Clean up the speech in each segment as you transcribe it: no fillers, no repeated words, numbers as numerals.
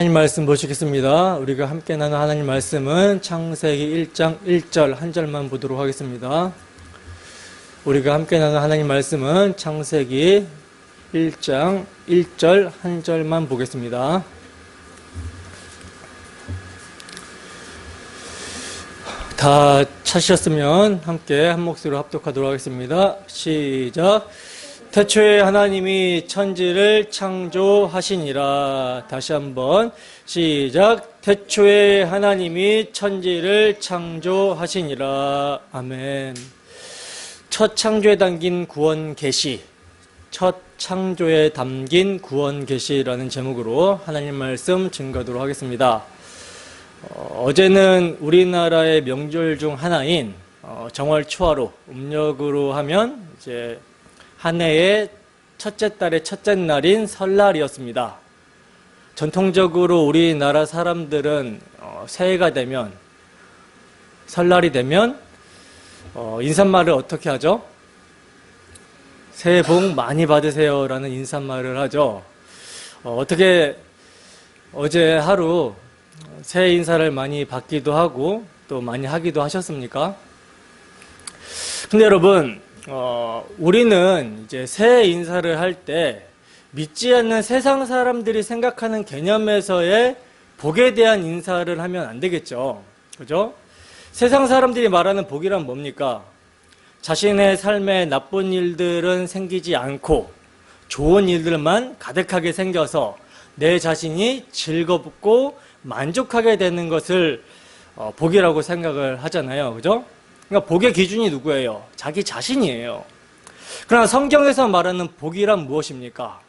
하나님 말씀 보시겠습니다. 우리가 함께 나눈 하나님 말씀은 창세기 1장 1절 한 절만 보도록 하겠습니다. 우리가 함께 나눈 하나님 말씀은 창세기 1장 1절 한 절만 보겠습니다. 다 찾으셨으면 함께 한 목소리로 합독하도록 하겠습니다. 시작. 태초에 하나님이 천지를 창조하시니라. 다시 한번 시작. 태초에 하나님이 천지를 창조하시니라. 아멘. 첫 창조에 담긴 구원 계시, 첫 창조에 담긴 구원 계시라는 제목으로 하나님 말씀 증거하도록 하겠습니다. 어제는 우리나라의 명절 중 하나인 정월 초하루, 음력으로 하면 이제 한 해의 첫째 달의 첫째 날인 설날이었습니다. 전통적으로 우리나라 사람들은 새해가 되면, 설날이 되면 인사말을 어떻게 하죠? 새해 복 많이 받으세요 라는 인사말을 하죠. 어떻게 어제 하루 새해 인사를 많이 받기도 하고 또 많이 하기도 하셨습니까? 근데 여러분, 우리는 이제 새해 인사를 할 때 믿지 않는 세상 사람들이 생각하는 개념에서의 복에 대한 인사를 하면 안 되겠죠. 그죠? 세상 사람들이 말하는 복이란 뭡니까? 자신의 삶에 나쁜 일들은 생기지 않고 좋은 일들만 가득하게 생겨서 내 자신이 즐겁고 만족하게 되는 것을 복이라고 생각을 하잖아요. 그죠? 그러니까 복의 기준이 누구예요? 자기 자신이에요. 그러나 성경에서 말하는 복이란 무엇입니까?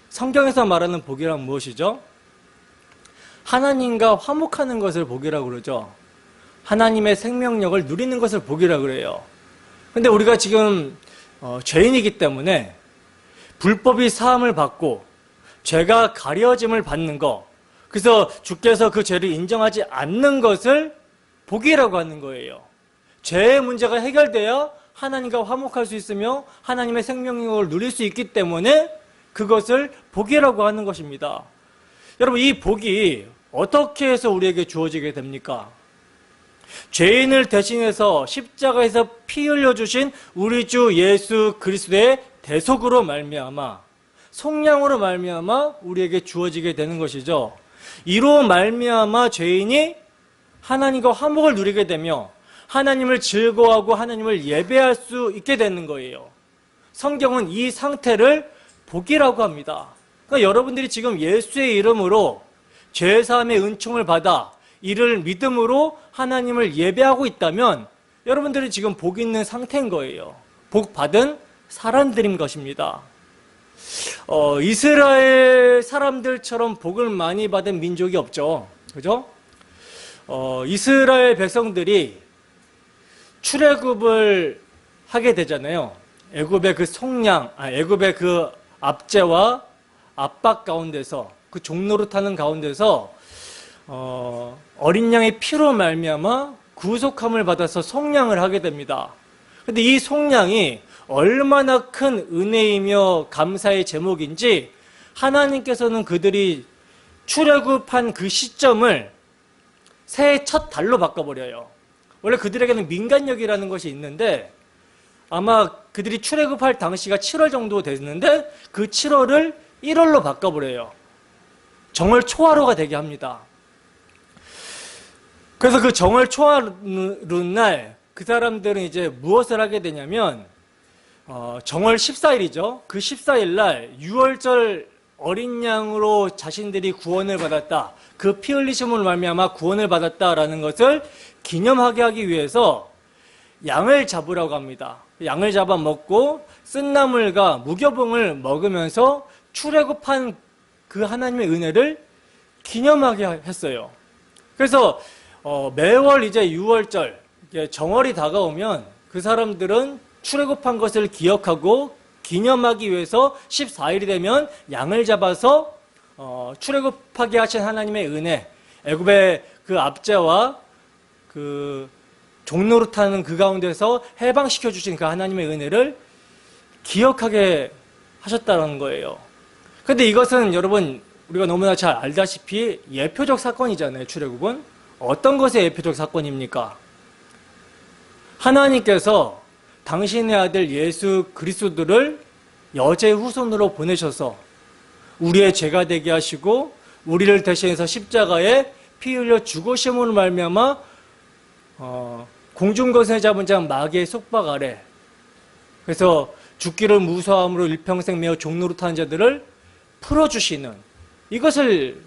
성경에서 말하는 복이란 무엇이죠? 하나님과 화목하는 것을 복이라고 그러죠. 하나님의 생명력을 누리는 것을 복이라고 그래요. 근데 우리가 지금 죄인이기 때문에 불법이 사함을 받고 죄가 가려짐을 받는 것, 그래서 주께서 그 죄를 인정하지 않는 것을 복이라고 하는 거예요. 죄의 문제가 해결되어 하나님과 화목할 수 있으며 하나님의 생명력을 누릴 수 있기 때문에 그것을 복이라고 하는 것입니다. 여러분, 이 복이 어떻게 해서 우리에게 주어지게 됩니까? 죄인을 대신해서 십자가에서 피 흘려주신 우리 주 예수 그리스도의 대속으로 말미암아, 속량으로 말미암아 우리에게 주어지게 되는 것이죠. 이로 말미암아 죄인이 하나님과 화목을 누리게 되며 하나님을 즐거워하고 하나님을 예배할 수 있게 되는 거예요. 성경은 이 상태를 복이라고 합니다. 그러니까 여러분들이 지금 예수의 이름으로 죄사함의 은총을 받아 이를 믿음으로 하나님을 예배하고 있다면 여러분들이 지금 복 있는 상태인 거예요. 복 받은 사람들인 것입니다. 이스라엘 사람들처럼 복을 많이 받은 민족이 없죠. 그죠? 이스라엘 백성들이 출애굽을 하게 되잖아요. 애굽의 그 애굽의 그 압제와 압박 가운데서, 그 종노릇하는 가운데서 어린 양의 피로 말미암아 구속함을 받아서 속량을 하게 됩니다. 근데 이 속량이 얼마나 큰 은혜이며 감사의 제목인지 하나님께서는 그들이 출애굽한 그 시점을 새해 첫 달로 바꿔버려요. 원래 그들에게는 민간력이라는 것이 있는데 아마 그들이 출애굽할 당시가 7월 정도 됐는데 그 7월을 1월로 바꿔버려요. 정월 초하루가 되게 합니다. 그래서 그 정월 초하루 날 그 사람들은 이제 무엇을 하게 되냐면 정월 14일이죠. 그 14일 날 유월절 어린 양으로 자신들이 구원을 받았다, 그 피 흘리심으로 말미암아 구원을 받았다라는 것을 기념하게 하기 위해서 양을 잡으라고 합니다. 양을 잡아 먹고 쓴나물과 무교봉을 먹으면서 출애굽한 그 하나님의 은혜를 기념하게 했어요. 그래서 매월 이제 유월절 정월이 다가오면 그 사람들은 출애굽한 것을 기억하고 기념하기 위해서 14일이 되면 양을 잡아서 출애굽하게 하신 하나님의 은혜, 애굽의 그 압제와 그 종노릇하는 그 가운데서 해방시켜 주신 그 하나님의 은혜를 기억하게 하셨다는 거예요. 그런데 이것은 여러분 우리가 너무나 잘 알다시피 예표적 사건이잖아요. 출애굽은 어떤 것의 예표적 사건입니까? 하나님께서 당신의 아들 예수 그리스도를 여자의 후손으로 보내셔서 우리의 죄가 되게 하시고 우리를 대신해서 십자가에 피 흘려 죽으심으로 말미암아 공중거선에 잡은 자 마귀의 속박 아래, 그래서 죽기를 무서함으로 일평생 매어 종노릇 하는 자들을 풀어주시는, 이것을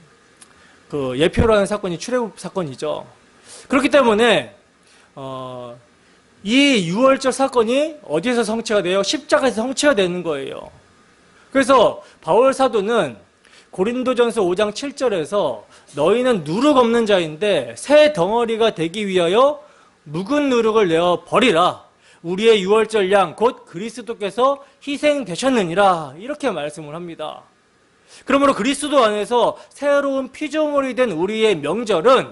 예표로 하는 사건이 출애굽 사건이죠. 그렇기 때문에 이 유월절 사건이 어디에서 성취가 돼요? 십자가에서 성취가 되는 거예요. 그래서 바울 사도는 고린도전서 5장 7절에서 너희는 누룩 없는 자인데 새 덩어리가 되기 위하여 묵은 누룩을 내어 버리라. 우리의 유월절 양 곧 그리스도께서 희생되셨느니라. 이렇게 말씀을 합니다. 그러므로 그리스도 안에서 새로운 피조물이 된 우리의 명절은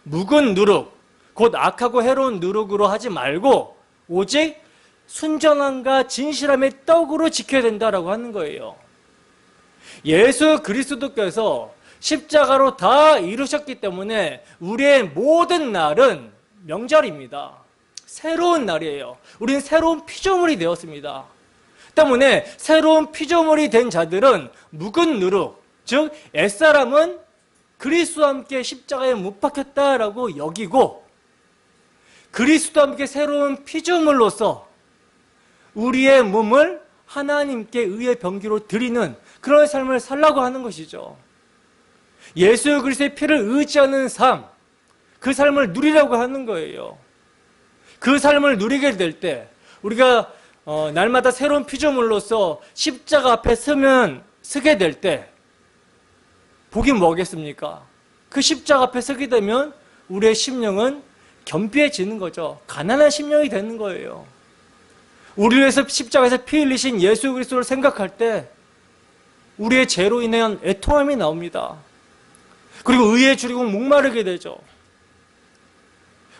묵은 누룩, 곧 악하고 해로운 누룩으로 하지 말고 오직 순전함과 진실함의 떡으로 지켜야 된다라고 하는 거예요. 예수 그리스도께서 십자가로 다 이루셨기 때문에 우리의 모든 날은 명절입니다. 새로운 날이에요. 우리는 새로운 피조물이 되었습니다. 때문에 새로운 피조물이 된 자들은 묵은 누룩, 즉 옛사람은 그리스도와 함께 십자가에 못 박혔다라고 여기고 그리스도와 함께 새로운 피조물로서 우리의 몸을 하나님께 의의 병기로 드리는 그런 삶을 살라고 하는 것이죠. 예수 그리스도의 피를 의지하는 삶, 그 삶을 누리라고 하는 거예요. 그 삶을 누리게 될 때 우리가 날마다 새로운 피조물로서 십자가 앞에 서게 될 때 복이 뭐겠습니까? 그 십자가 앞에 서게 되면 우리의 심령은 겸비해지는 거죠. 가난한 심령이 되는 거예요. 우리를 위해서 십자가에서 피 흘리신 예수 그리스도를 생각할 때 우리의 죄로 인한 애통함이 나옵니다. 그리고 의에 줄이고 목마르게 되죠.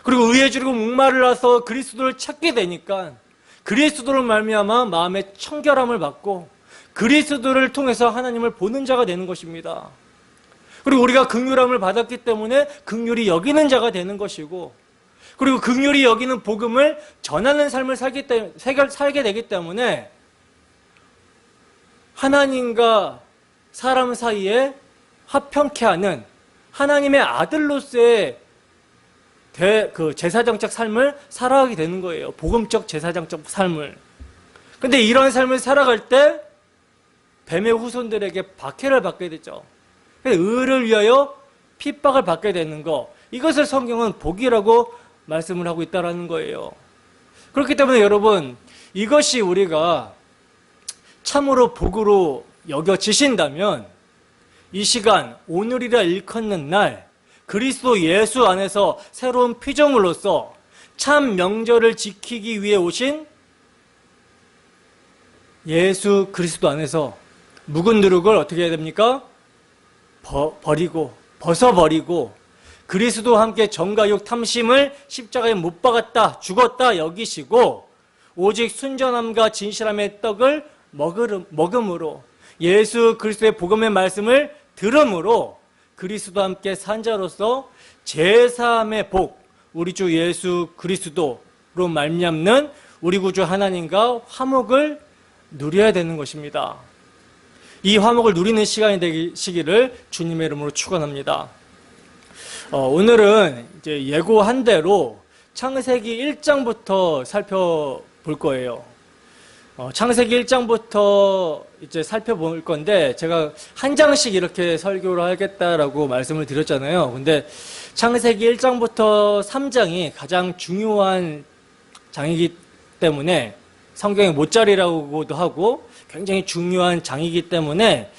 그리고 의에 줄이고 목마르라서 그리스도를 찾게 되니까 그리스도를 말미암아 마음의 청결함을 받고 그리스도를 통해서 하나님을 보는 자가 되는 것입니다. 그리고 우리가 긍휼함을 받았기 때문에 긍휼히 여기는 자가 되는 것이고, 그리고 긍휼히 여기는 복음을 전하는 삶을 살게 되기 때문에 하나님과 사람 사이에 화평케 하는 하나님의 아들로서의 제사장적 삶을 살아가게 되는 거예요. 복음적 제사장적 삶을. 근데 이런 삶을 살아갈 때 뱀의 후손들에게 박해를 받게 되죠. 의를 위하여 핍박을 받게 되는 거, 이것을 성경은 복이라고 말씀을 하고 있다는 거예요. 그렇기 때문에 여러분, 이것이 우리가 참으로 복으로 여겨지신다면 이 시간, 오늘이라 일컫는 날, 그리스도 예수 안에서 새로운 피조물로서 참 명절을 지키기 위해 오신 예수 그리스도 안에서 묵은 누룩을 어떻게 해야 됩니까? 벗어버리고 그리스도와 함께 정과 욕 탐심을 십자가에 못 박았다, 죽었다 여기시고 오직 순전함과 진실함의 떡을 먹음으로 예수 그리스도의 복음의 말씀을 들음으로 그리스도와 함께 산 자로서 제3의 복, 우리 주 예수 그리스도로 말미암는 우리 구주 하나님과 화목을 누려야 되는 것입니다. 이 화목을 누리는 시간이 되시기를 주님의 이름으로 축원합니다. 오늘은 이제 예고한 대로 창세기 1장부터 살펴볼 거예요. 창세기 1장부터 이제 살펴볼 건데, 제가 한 장씩 이렇게 설교를 하겠다라고 말씀을 드렸잖아요. 근데 창세기 1장부터 3장이 가장 중요한 장이기 때문에, 성경의 못자리라고도 하고 굉장히 중요한 장이기 때문에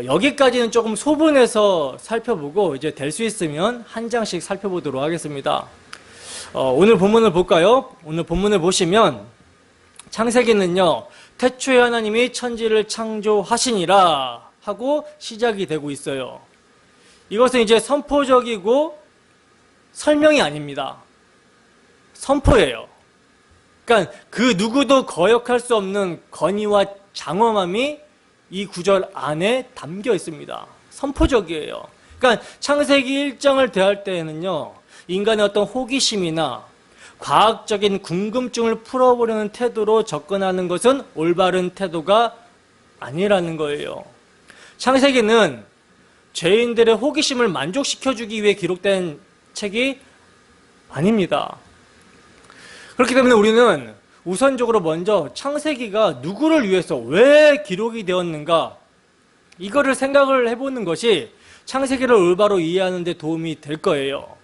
여기까지는 조금 소분해서 살펴보고 이제 될 수 있으면 한 장씩 살펴보도록 하겠습니다. 오늘 본문을 볼까요? 오늘 본문을 보시면 창세기는요, 태초에 하나님이 천지를 창조하시니라 하고 시작이 되고 있어요. 이것은 이제 선포적이고 설명이 아닙니다. 선포예요. 그러니까 그 누구도 거역할 수 없는 건의와 장엄함이 이 구절 안에 담겨 있습니다. 선포적이에요. 그러니까 창세기 1장을 대할 때에는요, 인간의 어떤 호기심이나 과학적인 궁금증을 풀어보려는 태도로 접근하는 것은 올바른 태도가 아니라는 거예요. 창세기는 죄인들의 호기심을 만족시켜주기 위해 기록된 책이 아닙니다. 그렇기 때문에 우리는 우선적으로 먼저 창세기가 누구를 위해서 왜 기록이 되었는가, 이거를 생각을 해보는 것이 창세기를 올바로 이해하는 데 도움이 될 거예요.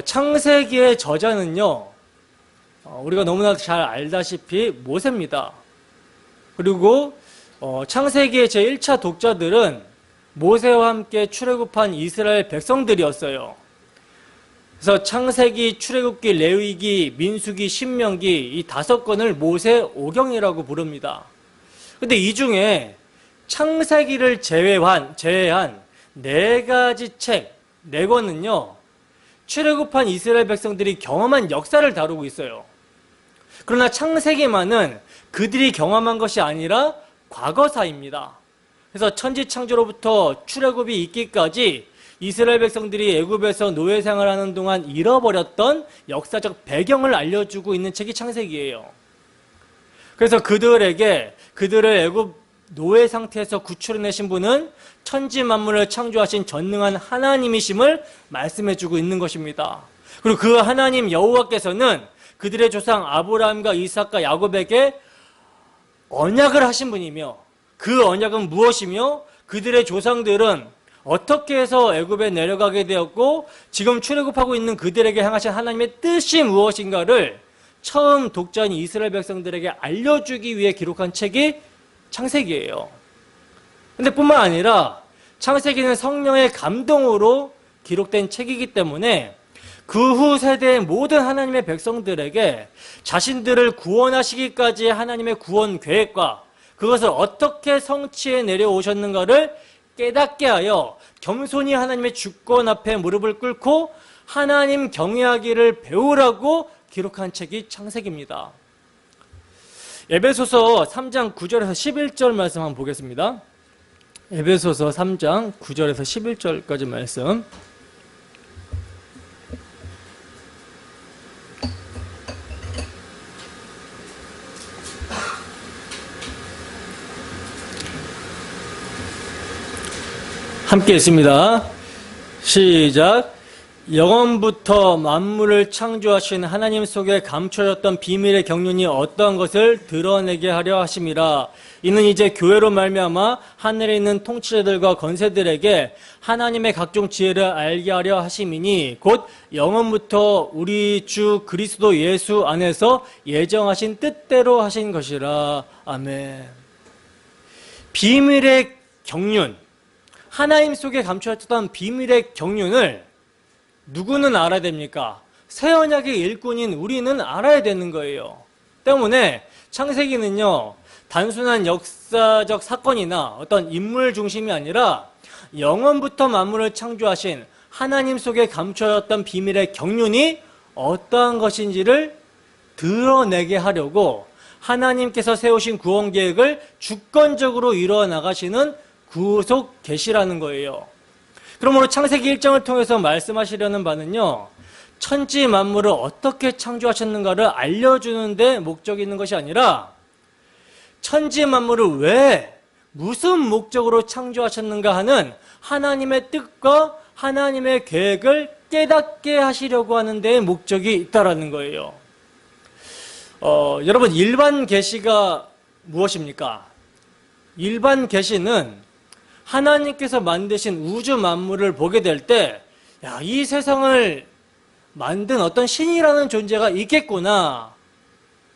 창세기의 저자는요, 우리가 너무나 잘 알다시피 모세입니다. 그리고 창세기의 제1차 독자들은 모세와 함께 출애굽한 이스라엘 백성들이었어요. 그래서 창세기, 출애굽기, 레위기, 민수기, 신명기 이 5권을 모세 오경이라고 부릅니다. 근데 이 중에 창세기를 제외한 4가지 책, 4권은요, 출애굽한 이스라엘 백성들이 경험한 역사를 다루고 있어요. 그러나 창세기만은 그들이 경험한 것이 아니라 과거사입니다. 그래서 천지창조로부터 출애굽이 있기까지 이스라엘 백성들이 애굽에서 노예 생활하는 동안 잃어버렸던 역사적 배경을 알려주고 있는 책이 창세기예요. 그래서 그들에게 그들을 애굽 노예 상태에서 구출해내신 분은 천지 만물을 창조하신 전능한 하나님이심을 말씀해주고 있는 것입니다. 그리고 그 하나님 여호와께서는 그들의 조상 아브라함과 이삭과 야곱에게 언약을 하신 분이며, 그 언약은 무엇이며 그들의 조상들은 어떻게 해서 애굽에 내려가게 되었고 지금 출애굽하고 있는 그들에게 향하신 하나님의 뜻이 무엇인가를 처음 독자인 이스라엘 백성들에게 알려주기 위해 기록한 책이 창세기예요. 근데 뿐만 아니라 창세기는 성령의 감동으로 기록된 책이기 때문에 그 후 세대의 모든 하나님의 백성들에게 자신들을 구원하시기까지의 하나님의 구원 계획과 그것을 어떻게 성취해 내려오셨는가를 깨닫게 하여 겸손히 하나님의 주권 앞에 무릎을 꿇고 하나님 경외하기를 배우라고 기록한 책이 창세기입니다. 에베소서 3장 9절에서 11절 말씀 한번 보겠습니다. 에베소서 3장 9절에서 11절까지 말씀. 함께 읽습니다. 시작. 영원부터 만물을 창조하신 하나님 속에 감춰졌던 비밀의 경륜이 어떠한 것을 드러내게 하려 하심이라. 이는 이제 교회로 말미암아 하늘에 있는 통치자들과 권세들에게 하나님의 각종 지혜를 알게 하려 하심이니 곧 영원부터 우리 주 그리스도 예수 안에서 예정하신 뜻대로 하신 것이라. 아멘. 비밀의 경륜, 하나님 속에 감춰졌던 비밀의 경륜을 누구는 알아야 됩니까? 새 언약의 일꾼인 우리는 알아야 되는 거예요. 때문에 창세기는요, 단순한 역사적 사건이나 어떤 인물 중심이 아니라 영원부터 만물을 창조하신 하나님 속에 감춰졌던 비밀의 경륜이 어떠한 것인지를 드러내게 하려고 하나님께서 세우신 구원 계획을 주권적으로 이루어 나가시는 구속 계시라는 거예요. 그러므로 창세기 1장을 통해서 말씀하시려는 바는요, 천지 만물을 어떻게 창조하셨는가를 알려주는 데 목적이 있는 것이 아니라 천지 만물을 왜, 무슨 목적으로 창조하셨는가 하는 하나님의 뜻과 하나님의 계획을 깨닫게 하시려고 하는 데에 목적이 있다라는 거예요. 여러분, 일반 계시가 무엇입니까? 일반 계시는 하나님께서 만드신 우주 만물을 보게 될 때, 야, 이 세상을 만든 어떤 신이라는 존재가 있겠구나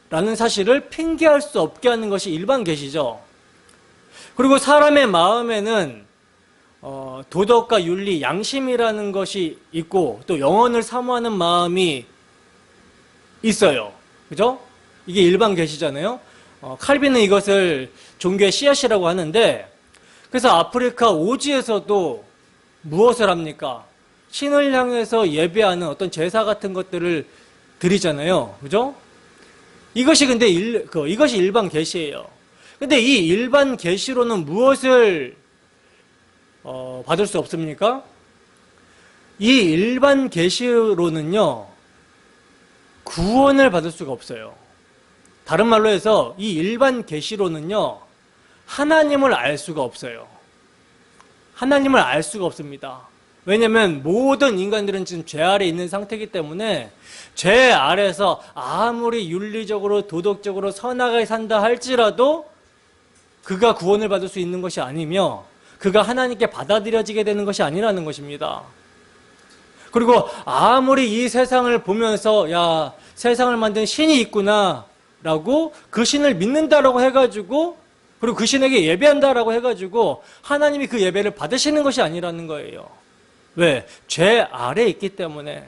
라는 사실을 핑계할 수 없게 하는 것이 일반 계시죠. 그리고 사람의 마음에는 도덕과 윤리, 양심이라는 것이 있고 또 영혼을 사모하는 마음이 있어요. 그죠? 이게 일반 계시잖아요. 칼빈은 이것을 종교의 씨앗이라고 하는데, 그래서 아프리카 오지에서도 무엇을 합니까? 신을 향해서 예배하는 어떤 제사 같은 것들을 드리잖아요. 그죠? 이것이 근데 이것이 일반 계시예요. 근데 이 일반 계시로는 무엇을 받을 수 없습니까? 이 일반 계시로는요, 구원을 받을 수가 없어요. 다른 말로 해서 이 일반 계시로는요, 하나님을 알 수가 없어요. 하나님을 알 수가 없습니다. 왜냐하면 모든 인간들은 지금 죄 아래 있는 상태이기 때문에 죄 아래서 아무리 윤리적으로 도덕적으로 선하게 산다 할지라도 그가 구원을 받을 수 있는 것이 아니며 그가 하나님께 받아들여지게 되는 것이 아니라는 것입니다. 그리고 아무리 이 세상을 보면서 야, 세상을 만든 신이 있구나 라고 그 신을 믿는다라고 해가지고 그리고 그 신에게 예배한다라고 해가지고 하나님이 그 예배를 받으시는 것이 아니라는 거예요. 왜? 죄 아래에 있기 때문에.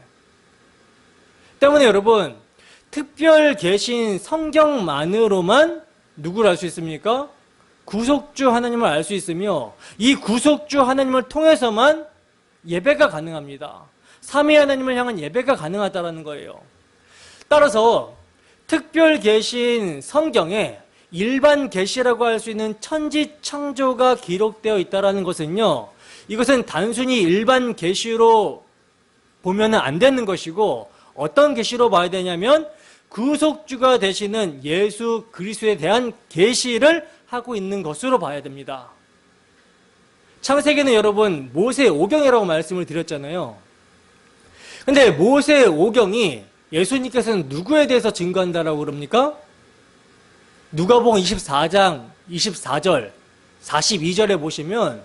때문에 여러분, 특별 계신 성경만으로만 누구를 알 수 있습니까? 구속주 하나님을 알 수 있으며 이 구속주 하나님을 통해서만 예배가 가능합니다. 삼위 하나님을 향한 예배가 가능하다는 거예요. 따라서 특별 계신 성경에 일반 계시라고 할 수 있는 천지 창조가 기록되어 있다는 것은요, 이것은 단순히 일반 계시로 보면 안 되는 것이고 어떤 계시로 봐야 되냐면 구속주가 되시는 예수 그리스도에 대한 계시를 하고 있는 것으로 봐야 됩니다. 창세기는 여러분 모세 오경이라고 말씀을 드렸잖아요. 근데 모세 오경이 예수님께서는 누구에 대해서 증거한다라고 그럽니까? 누가복음 24장 24절 42절에 보시면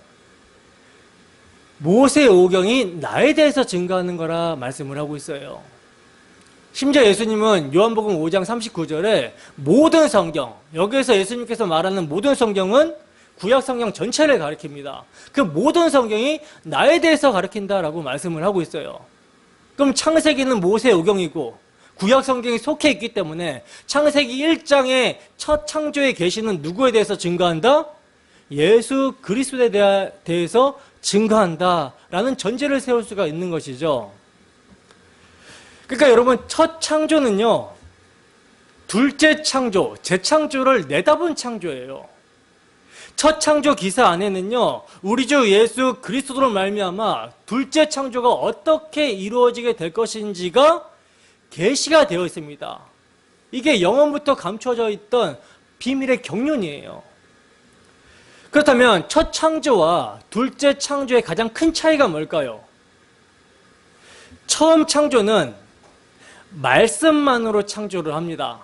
모세 오경이 나에 대해서 증거하는 거라 말씀을 하고 있어요. 심지어 예수님은 요한복음 5장 39절에 모든 성경, 여기에서 예수님께서 말하는 모든 성경은 구약 성경 전체를 가리킵니다. 그 모든 성경이 나에 대해서 가리킨다라고 말씀을 하고 있어요. 그럼 창세기는 모세 오경이고 구약 성경이 속해 있기 때문에 창세기 1장의 첫 창조의 계시는 누구에 대해서 증거한다? 예수 그리스도에 대해서 증거한다라는 전제를 세울 수가 있는 것이죠. 그러니까 여러분, 첫 창조는요, 둘째 창조, 재창조를 내다본 창조예요. 첫 창조 기사 안에는요, 우리 주 예수 그리스도로 말미암아 둘째 창조가 어떻게 이루어지게 될 것인지가 계시가 되어 있습니다. 이게 영원부터 감춰져 있던 비밀의 경륜이에요. 그렇다면 첫 창조와 둘째 창조의 가장 큰 차이가 뭘까요? 처음 창조는 말씀만으로 창조를 합니다.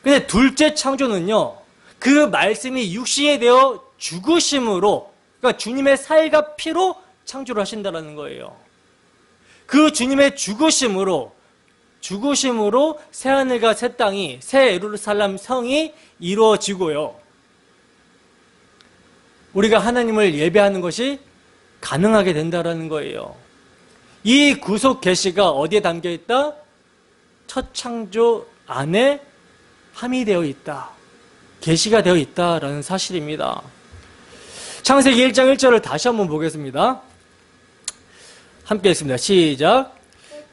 근데 둘째 창조는요, 그 말씀이 육신이 되어 죽으심으로, 그러니까 주님의 살과 피로 창조를 하신다는 거예요. 그 주님의 죽으심으로 새하늘과 새 땅이, 새 예루살렘 성이 이루어지고요, 우리가 하나님을 예배하는 것이 가능하게 된다는 거예요. 이 구속 계시가 어디에 담겨 있다? 첫 창조 안에 함의되어 있다, 계시가 되어 있다라는 사실입니다. 창세기 1장 1절을 다시 한번 보겠습니다. 함께 읽습니다. 시작.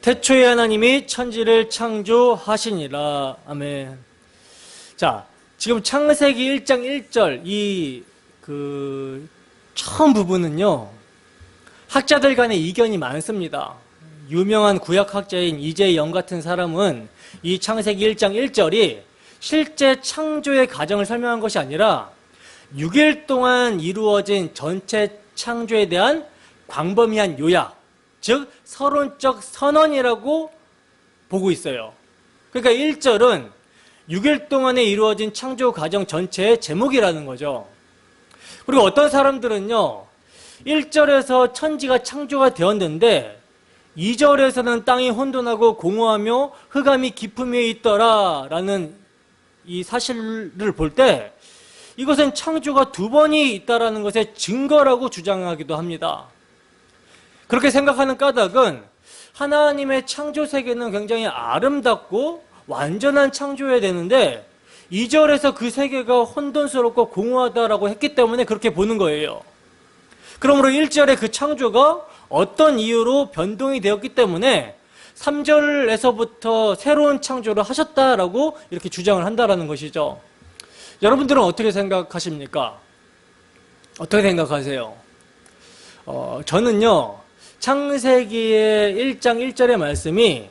태초에 하나님이 천지를 창조하시니라. 아멘. 자, 지금 창세기 1장 1절 처음 부분은요, 학자들 간의 이견이 많습니다. 유명한 구약학자인 이재영 같은 사람은 이 창세기 1장 1절이 실제 창조의 과정을 설명한 것이 아니라 6일 동안 이루어진 전체 창조에 대한 광범위한 요약, 즉 서론적 선언이라고 보고 있어요. 그러니까 1절은 6일 동안에 이루어진 창조 과정 전체의 제목이라는 거죠. 그리고 어떤 사람들은요, 1절에서 천지가 창조가 되었는데 2절에서는 땅이 혼돈하고 공허하며 흑암이 깊음 위에 있더라 라는 이 사실을 볼 때 이것은 창조가 두 번이 있다라는 것의 증거라고 주장하기도 합니다. 그렇게 생각하는 까닭은 하나님의 창조 세계는 굉장히 아름답고 완전한 창조여야 되는데 2절에서 그 세계가 혼돈스럽고 공허하다라고 했기 때문에 그렇게 보는 거예요. 그러므로 1절의 그 창조가 어떤 이유로 변동이 되었기 때문에 3절에서부터 새로운 창조를 하셨다라고 이렇게 주장을 한다라는 것이죠. 여러분들은 어떻게 생각하십니까? 어떻게 생각하세요? 저는요, 창세기의 1장 1절의 말씀이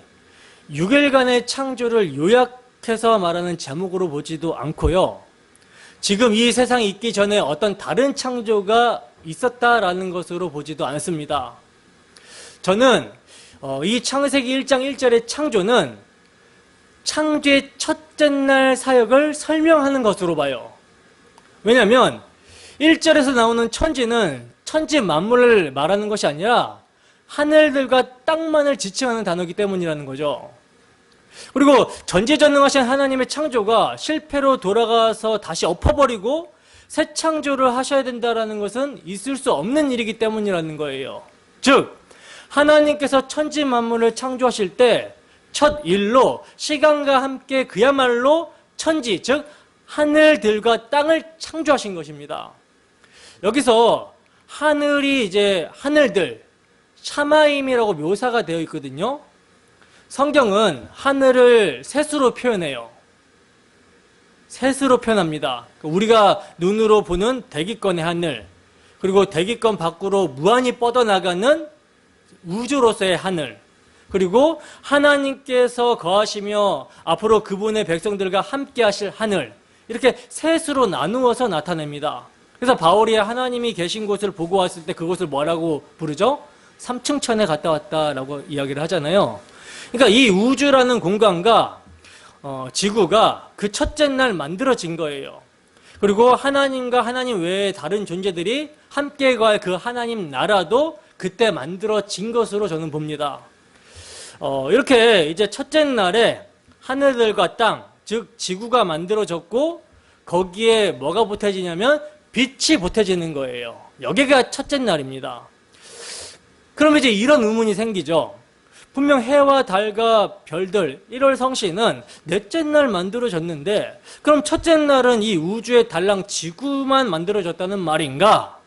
6일간의 창조를 요약해서 말하는 제목으로 보지도 않고요. 지금 이 세상이 있기 전에 어떤 다른 창조가 있었다라는 것으로 보지도 않습니다. 저는 이 창세기 1장 1절의 창조는 창조의 첫째 날 사역을 설명하는 것으로 봐요. 왜냐하면 1절에서 나오는 천지는 천지 만물을 말하는 것이 아니라 하늘들과 땅만을 지칭하는 단어이기 때문이라는 거죠. 그리고 전지전능하신 하나님의 창조가 실패로 돌아가서 다시 엎어버리고 새 창조를 하셔야 된다는 것은 있을 수 없는 일이기 때문이라는 거예요. 즉 하나님께서 천지 만물을 창조하실 때 첫 일로 시간과 함께 그야말로 천지, 즉 하늘들과 땅을 창조하신 것입니다. 여기서 하늘이 이제 하늘들, 샤마임이라고 묘사가 되어 있거든요. 성경은 하늘을 셋으로 표현해요. 셋으로 표현합니다. 우리가 눈으로 보는 대기권의 하늘, 그리고 대기권 밖으로 무한히 뻗어나가는 우주로서의 하늘, 그리고 하나님께서 거하시며 앞으로 그분의 백성들과 함께 하실 하늘, 이렇게 셋으로 나누어서 나타냅니다. 그래서 바울이 하나님이 계신 곳을 보고 왔을 때 그곳을 뭐라고 부르죠? 삼층천에 갔다 왔다라고 이야기를 하잖아요. 그러니까 이 우주라는 공간과 지구가 그 첫째 날 만들어진 거예요. 그리고 하나님과 하나님 외에 다른 존재들이 함께 갈 그 하나님 나라도 그때 만들어진 것으로 저는 봅니다. 이렇게 이제 첫째 날에 하늘들과 땅, 즉 지구가 만들어졌고 거기에 뭐가 보태지냐면 빛이 보태지는 거예요. 여기가 첫째 날입니다. 그럼 이제 이런 의문이 생기죠. 분명 해와 달과 별들, 1월 성씨는 넷째 날 만들어졌는데 그럼 첫째 날은 이 우주의 달랑 지구만 만들어졌다는 말인가?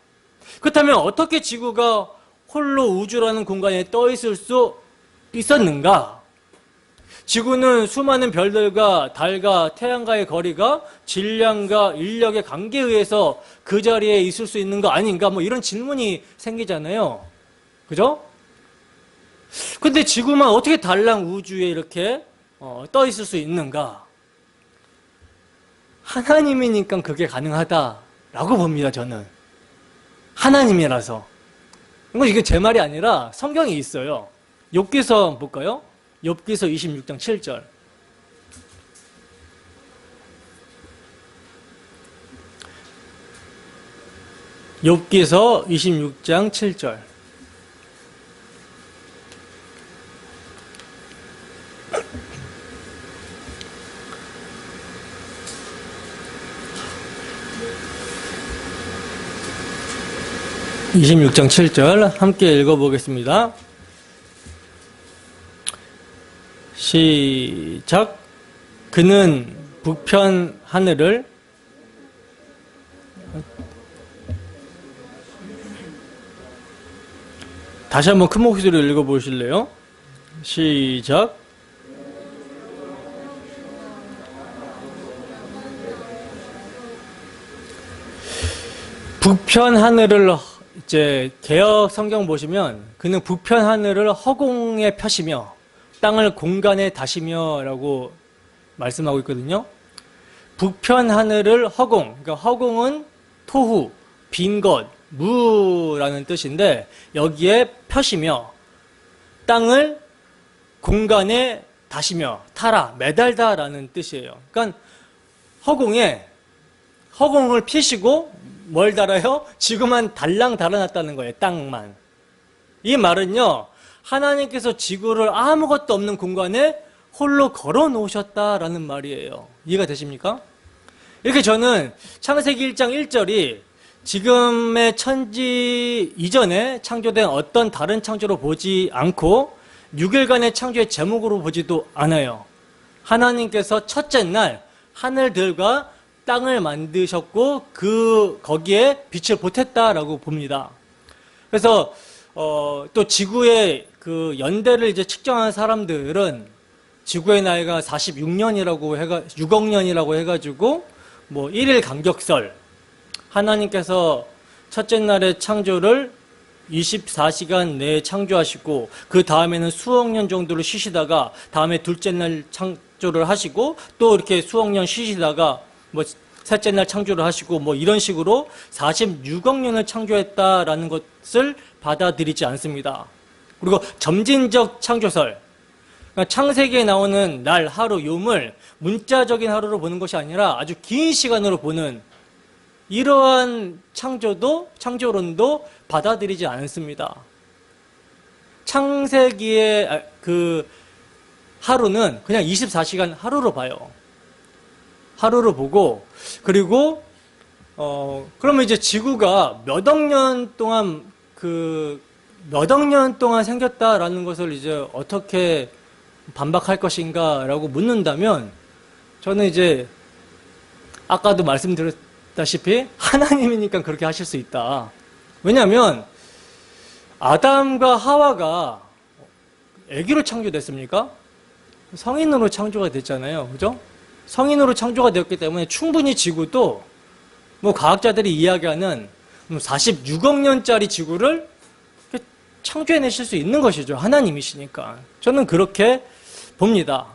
그렇다면 어떻게 지구가 홀로 우주라는 공간에 떠 있을 수 있었는가? 지구는 수많은 별들과 달과 태양과의 거리가 질량과 인력의 관계에 의해서 그 자리에 있을 수 있는 거 아닌가? 뭐 이런 질문이 생기잖아요. 그죠? 근데 지구만 어떻게 달랑 우주에 이렇게 떠 있을 수 있는가? 하나님이니까 그게 가능하다라고 봅니다, 저는. 하나님이라서. 이게 제 말이 아니라 성경에 있어요. 욥기서 볼까요? 욥기서 26장 7절. 욥기서 26장 7절. (26장 7절) 함께 읽어보겠습니다. 시작. 그는 북편 하늘을 다시 한번 큰 목소리로 읽어보실래요? 시작. 북편 하늘을 이제 개역 성경 보시면 그는 북편 하늘을 허공에 펴시며 땅을 공간에 다시며 라고 말씀하고 있거든요. 북편 하늘을 허공, 그러니까 허공은 토후, 빈 것, 무라는 뜻인데 여기에 펴시며 땅을 공간에 다시며 타라, 매달다 라는 뜻이에요. 그러니까 허공을 피시고 뭘 달아요? 지구만 달랑 달아놨다는 거예요. 땅만. 이 말은요, 하나님께서 지구를 아무것도 없는 공간에 홀로 걸어 놓으셨다라는 말이에요. 이해가 되십니까? 이렇게 저는 창세기 1장 1절이 지금의 천지 이전에 창조된 어떤 다른 창조로 보지 않고 6일간의 창조의 제목으로 보지도 않아요. 하나님께서 첫째 날 하늘들과 땅을 만드셨고 거기에 빛을 보탰다라고 봅니다. 그래서 또 지구의 그 연대를 이제 측정한 사람들은 지구의 나이가 46년이라고 6억 년이라고 해가지고 뭐 1일 간격설, 하나님께서 첫째 날의 창조를 24시간 내에 창조하시고 그 다음에는 수억 년 정도를 쉬시다가 다음에 둘째 날 창조를 하시고 또 이렇게 수억 년 쉬시다가 뭐 셋째 날 창조를 하시고 뭐 이런 식으로 46억 년을 창조했다라는 것을 받아들이지 않습니다. 그리고 점진적 창조설, 그러니까 창세기에 나오는 날, 하루, 요물 문자적인 하루로 보는 것이 아니라 아주 긴 시간으로 보는 이러한 창조론도 받아들이지 않습니다. 창세기의 그 하루는 그냥 24시간 하루로 봐요. 하루로 보고, 그리고 그러면 이제 지구가 몇 억 년 동안 생겼다라는 것을 이제 어떻게 반박할 것인가라고 묻는다면, 저는 이제 아까도 말씀드렸다시피 하나님이니까 그렇게 하실 수 있다. 왜냐하면 아담과 하와가 아기로 창조됐습니까? 성인으로 창조가 됐잖아요. 그죠? 성인으로 창조가 되었기 때문에 충분히 지구도 뭐 과학자들이 이야기하는 46억 년짜리 지구를 창조해내실 수 있는 것이죠. 하나님이시니까. 저는 그렇게 봅니다.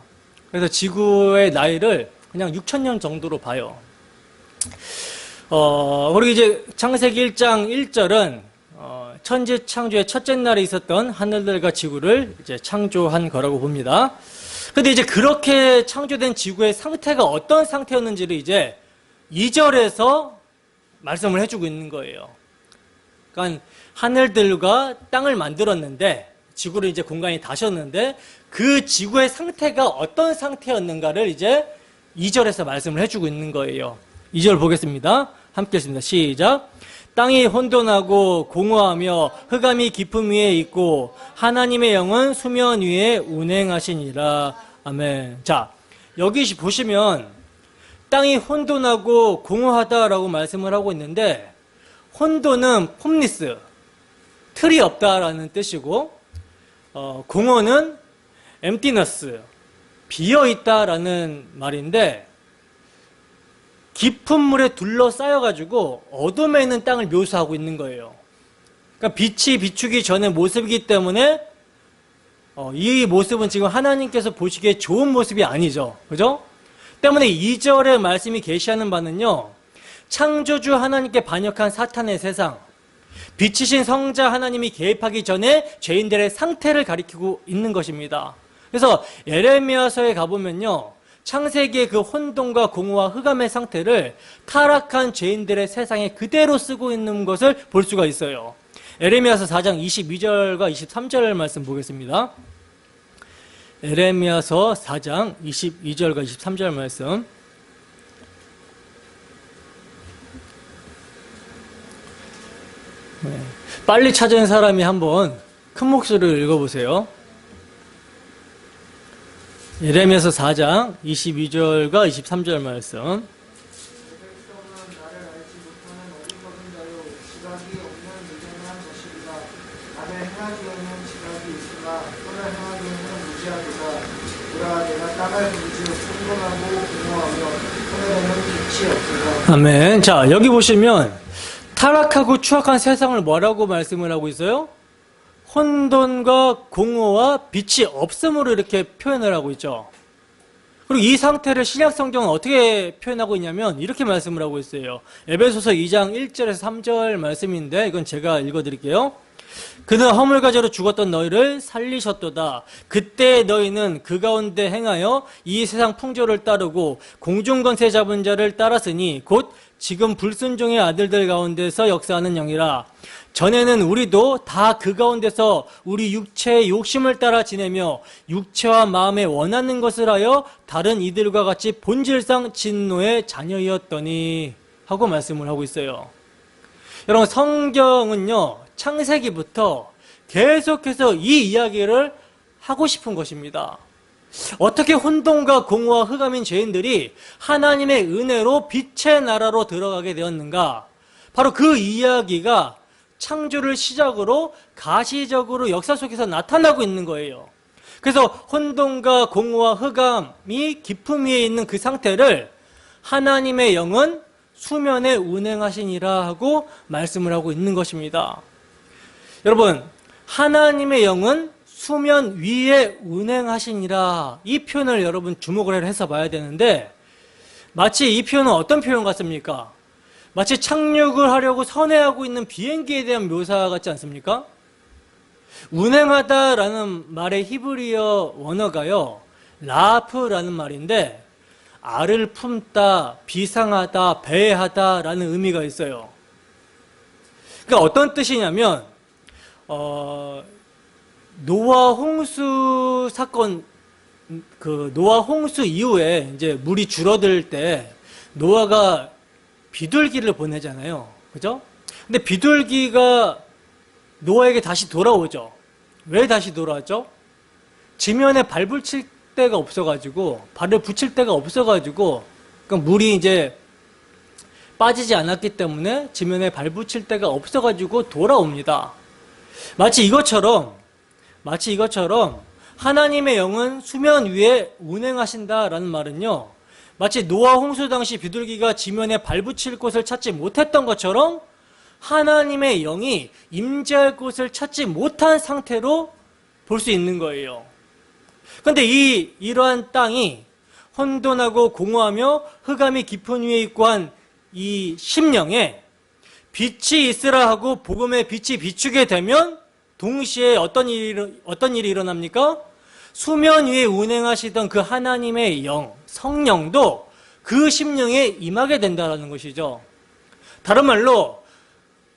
그래서 지구의 나이를 그냥 6,000년 정도로 봐요. 그리고 이제 창세기 1장 1절은 천지 창조의 첫째 날에 있었던 하늘들과 지구를 이제 창조한 거라고 봅니다. 근데 이제 그렇게 창조된 지구의 상태가 어떤 상태였는지를 이제 2절에서 말씀을 해주고 있는 거예요. 그러니까 하늘들과 땅을 만들었는데, 지구를 이제 공간이 다셨는데, 그 지구의 상태가 어떤 상태였는가를 이제 2절에서 말씀을 해주고 있는 거예요. 2절 보겠습니다. 함께 읽습니다. 시작. 땅이 혼돈하고 공허하며 흑암이 깊음 위에 있고 하나님의 영은 수면 위에 운행하시니라. 아멘. 자, 여기 보시면 땅이 혼돈하고 공허하다라고 말씀을 하고 있는데, 혼돈은 폼리스, 틀이 없다라는 뜻이고, 공허는 emptiness, 비어있다라는 말인데, 깊은 물에 둘러싸여가지고 어둠에 있는 땅을 묘사하고 있는 거예요. 그러니까 빛이 비추기 전의 모습이기 때문에 이 모습은 지금 하나님께서 보시기에 좋은 모습이 아니죠. 그죠? 때문에 2절의 말씀이 계시하는 바는요, 창조주 하나님께 반역한 사탄의 세상, 빛이신 성자 하나님이 개입하기 전에 죄인들의 상태를 가리키고 있는 것입니다. 그래서 예레미야서에 가보면요, 창세기의 그 혼돈과 공허와 흑암의 상태를 타락한 죄인들의 세상에 그대로 쓰고 있는 것을 볼 수가 있어요. 예레미야서 4장 22절과 23절 말씀 보겠습니다. 예레미야서 4장 22절과 23절 말씀. 빨리 찾은 사람이 한번 큰 목소리로 읽어보세요. 예레미야서 4장 22절과 23절 말씀. 아멘. 자, 여기 보시면 타락하고 추악한 세상을 뭐라고 말씀을 하고 있어요? 혼돈과 공허와 빛이 없음으로 이렇게 표현을 하고 있죠. 그리고 이 상태를 신약 성경은 어떻게 표현하고 있냐면 이렇게 말씀을 하고 있어요. 에베소서 2장 1절에서 3절 말씀인데 이건 제가 읽어드릴게요. 그는 허물과 죄로 죽었던 너희를 살리셨도다. 그때 너희는 그 가운데 행하여 이 세상 풍조를 따르고 공중권세 잡은 자를 따랐으니 곧 지금 불순종의 아들들 가운데서 역사하는 영이라. 전에는 우리도 다 그 가운데서 우리 육체의 욕심을 따라 지내며 육체와 마음에 원하는 것을 하여 다른 이들과 같이 본질상 진노의 자녀이었더니 하고 말씀을 하고 있어요. 여러분, 성경은요, 창세기부터 계속해서 이 이야기를 하고 싶은 것입니다. 어떻게 혼돈과 공허와 흑암인 죄인들이 하나님의 은혜로 빛의 나라로 들어가게 되었는가? 바로 그 이야기가 창조를 시작으로 가시적으로 역사 속에서 나타나고 있는 거예요. 그래서 혼돈과 공허와 흑암이 깊음 위에 있는 그 상태를 하나님의 영은 수면에 운행하시니라 하고 말씀을 하고 있는 것입니다. 여러분, 하나님의 영은 수면 위에 운행하시니라, 이 표현을 여러분 주목을 해서 봐야 되는데, 마치 이 표현은 어떤 표현 같습니까? 마치 착륙을 하려고 선회하고 있는 비행기에 대한 묘사 같지 않습니까? 운행하다라는 말의 히브리어 원어가요, 라프라는 말인데, 알을 품다, 비상하다, 배회하다라는 의미가 있어요. 그러니까 어떤 뜻이냐면, 노아 홍수 사건, 노아 홍수 이후에 이제 물이 줄어들 때 노아가 비둘기를 보내잖아요. 그죠? 근데 비둘기가 노아에게 다시 돌아오죠. 왜 다시 돌아왔죠? 지면에 발을 붙일 데가 없어가지고, 그러니까 물이 이제 빠지지 않았기 때문에 지면에 발 붙일 데가 없어가지고 돌아옵니다. 마치 이것처럼 하나님의 영은 수면 위에 운행하신다라는 말은요, 마치 노아 홍수 당시 비둘기가 지면에 발붙일 곳을 찾지 못했던 것처럼 하나님의 영이 임재할 곳을 찾지 못한 상태로 볼 수 있는 거예요. 그런데 이러한 땅이 혼돈하고 공허하며 흑암이 깊은 위에 있고 한 이 심령에 빛이 있으라 하고 복음의 빛이 비추게 되면 동시에 어떤 일이 일어납니까? 수면 위에 운행하시던 그 하나님의 영, 성령도 그 심령에 임하게 된다는 것이죠. 다른 말로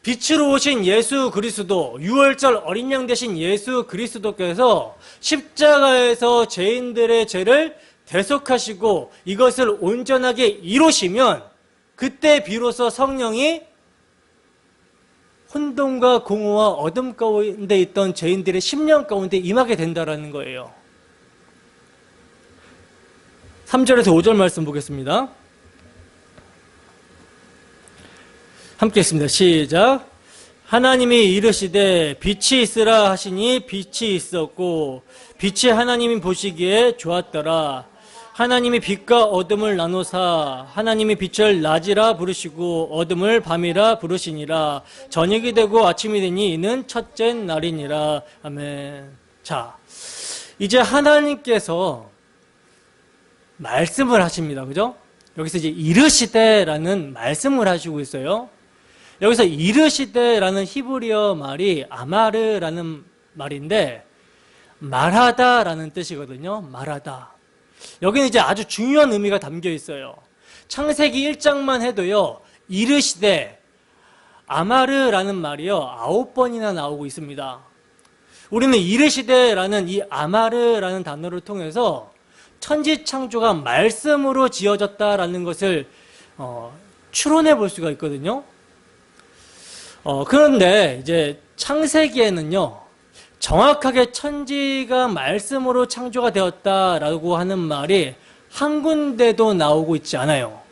빛으로 오신 예수 그리스도, 유월절 어린 양 되신 예수 그리스도께서 십자가에서 죄인들의 죄를 대속하시고 이것을 온전하게 이루시면 그때 비로소 성령이 혼돈과 공허와 어둠 가운데 있던 죄인들의 심령 가운데 임하게 된다는 거예요. 3절에서 5절 말씀 보겠습니다. 함께 했습니다. 시작. 하나님이 이르시되 빛이 있으라 하시니 빛이 있었고 빛이 하나님이 보시기에 좋았더라. 하나님이 빛과 어둠을 나누사 하나님이 빛을 낮이라 부르시고 어둠을 밤이라 부르시니라. 저녁이 되고 아침이 되니 이는 첫째 날이니라. 아멘. 자, 이제 하나님께서 말씀을 하십니다. 그죠? 여기서 이제 이르시되라는 말씀을 하시고 있어요. 여기서 이르시되라는 히브리어 말이 아마르라는 말인데 말하다라는 뜻이거든요. 말하다. 여기는 이제 아주 중요한 의미가 담겨 있어요. 창세기 1장만 해도요, 이르시되, 아마르라는 말이요, 9번이나 나오고 있습니다. 우리는 이르시되라는 이 아마르라는 단어를 통해서 천지창조가 말씀으로 지어졌다라는 것을 추론해 볼 수가 있거든요. 그런데 이제 창세기에는요, 정확하게 천지가 말씀으로 창조가 되었다라고 하는 말이 한 군데도 나오고 있지 않아요.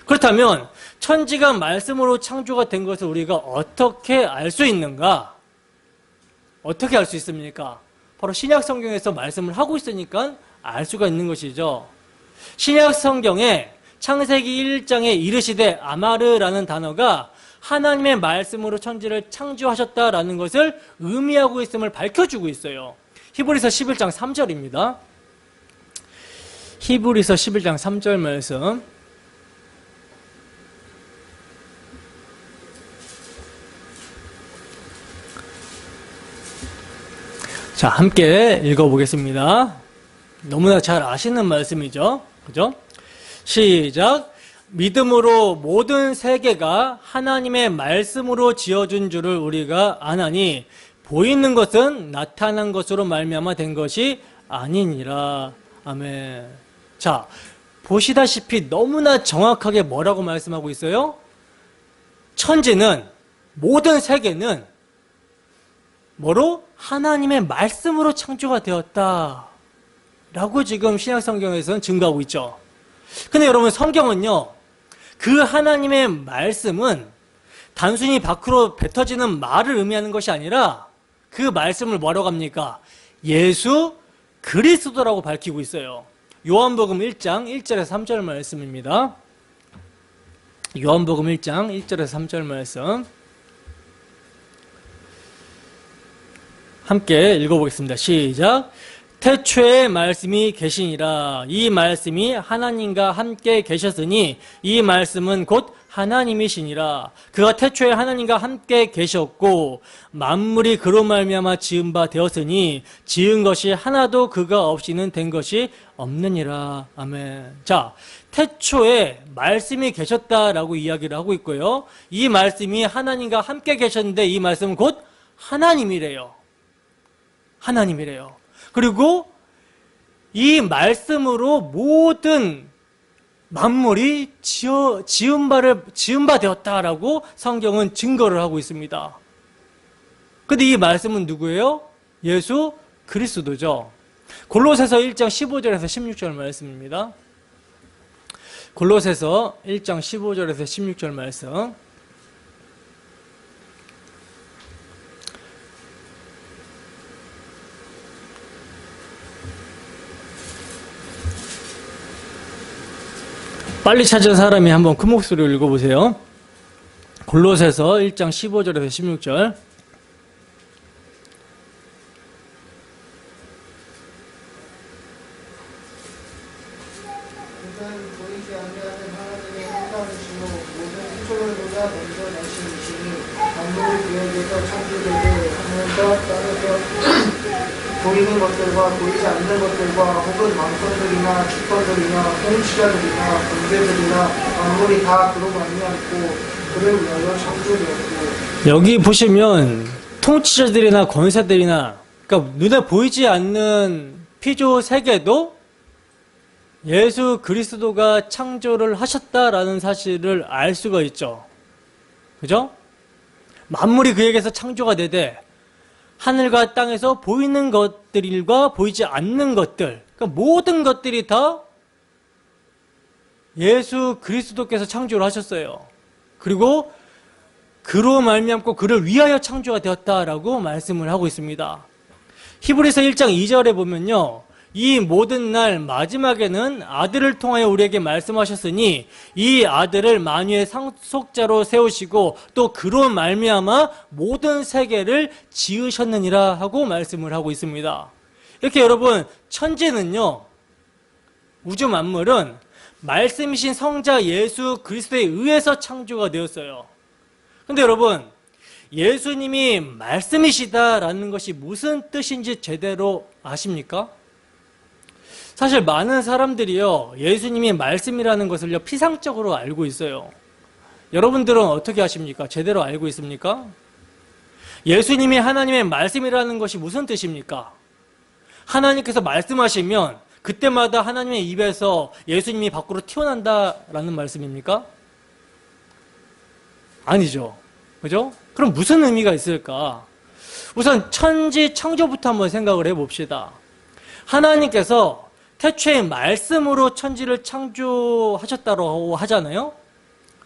그렇다면 천지가 말씀으로 창조가 된 것을 우리가 어떻게 알 수 있는가? 어떻게 알 수 있습니까? 바로 신약 성경에서 말씀을 하고 있으니까 알 수가 있는 것이죠. 신약 성경에 창세기 1장에 이르시되 아마르라는 단어가 하나님의 말씀으로 천지를 창조하셨다라는 것을 의미하고 있음을 밝혀주고 있어요. 히브리서 11장 3절입니다. 히브리서 11장 3절 말씀. 자, 함께 읽어보겠습니다. 너무나 잘 아시는 말씀이죠. 그죠? 시작. 믿음으로 모든 세계가 하나님의 말씀으로 지어준 줄을 우리가 아나니 보이는 것은 나타난 것으로 말미암아 된 것이 아니니라. 아멘. 자, 보시다시피 너무나 정확하게 뭐라고 말씀하고 있어요? 천지는, 모든 세계는 뭐로? 하나님의 말씀으로 창조가 되었다 라고 지금 신약성경에서는 증거하고 있죠. 근데 여러분, 성경은요, 그 하나님의 말씀은 단순히 밖으로 뱉어지는 말을 의미하는 것이 아니라 그 말씀을 뭐라고 합니까? 예수 그리스도라고 밝히고 있어요. 요한복음 1장 1절에서 3절 말씀입니다. 요한복음 1장 1절에서 3절 말씀 함께 읽어보겠습니다. 시작. 태초에 말씀이 계시니라. 이 말씀이 하나님과 함께 계셨으니 이 말씀은 곧 하나님이시니라. 그가 태초에 하나님과 함께 계셨고 만물이 그로 말미암아 지은 바 되었으니 지은 것이 하나도 그가 없이는 된 것이 없느니라. 아멘. 자, 태초에 말씀이 계셨다라고 이야기를 하고 있고요. 이 말씀이 하나님과 함께 계셨는데 이 말씀은 곧 하나님이래요. 하나님이래요. 그리고 이 말씀으로 모든 만물이 지은 바 되었다라고 성경은 증거를 하고 있습니다. 근데 이 말씀은 누구예요? 예수 그리스도죠. 골로새서 1장 15절에서 16절 말씀입니다. 골로새서 1장 15절에서 16절 말씀. 빨리 찾은 사람이 한번 큰 목소리로 읽어보세요. 골로새서 1장 15절에서 16절. 보이지 아니하는 하나님의 형상이시요 모든 피조물보다 먼저 나신 이시니 만물이 그에게서 창조되게 하면서 땅에서 보이는 것들과 보이지 않는 것들과 혹은 왕성들이나 주권들이나 통치자들이나 권세들이나 만물이 다 그로 말미암고 그를 위하여 창조되었고. 여기 보시면 통치자들이나 권세들이나 그러니까 눈에 보이지 않는 피조 세계도 예수 그리스도가 창조를 하셨다라는 사실을 알 수가 있죠. 그죠? 만물이 그에게서 창조가 되되 하늘과 땅에서 보이는 것들과 보이지 않는 것들, 그러니까 모든 것들이 다 예수 그리스도께서 창조를 하셨어요. 그리고 그로 말미암고 그를 위하여 창조가 되었다라고 말씀을 하고 있습니다. 히브리서 1장 2절에 보면요. 이 모든 날 마지막에는 아들을 통하여 우리에게 말씀하셨으니 이 아들을 만유의 상속자로 세우시고 또 그로 말미암아 모든 세계를 지으셨느니라 하고 말씀을 하고 있습니다. 이렇게 여러분 천지는요, 우주 만물은 말씀이신 성자 예수 그리스도에 의해서 창조가 되었어요. 근데 여러분 예수님이 말씀이시다라는 것이 무슨 뜻인지 제대로 아십니까? 사실 많은 사람들이요, 예수님이 말씀이라는 것을요, 피상적으로 알고 있어요. 여러분들은 어떻게 아십니까? 제대로 알고 있습니까? 예수님이 하나님의 말씀이라는 것이 무슨 뜻입니까? 하나님께서 말씀하시면 그때마다 하나님의 입에서 예수님이 밖으로 튀어난다라는 말씀입니까? 아니죠. 그죠? 그럼 무슨 의미가 있을까? 우선 천지 창조부터 한번 생각을 해봅시다. 하나님께서 태초에 말씀으로 천지를 창조하셨다고 하잖아요.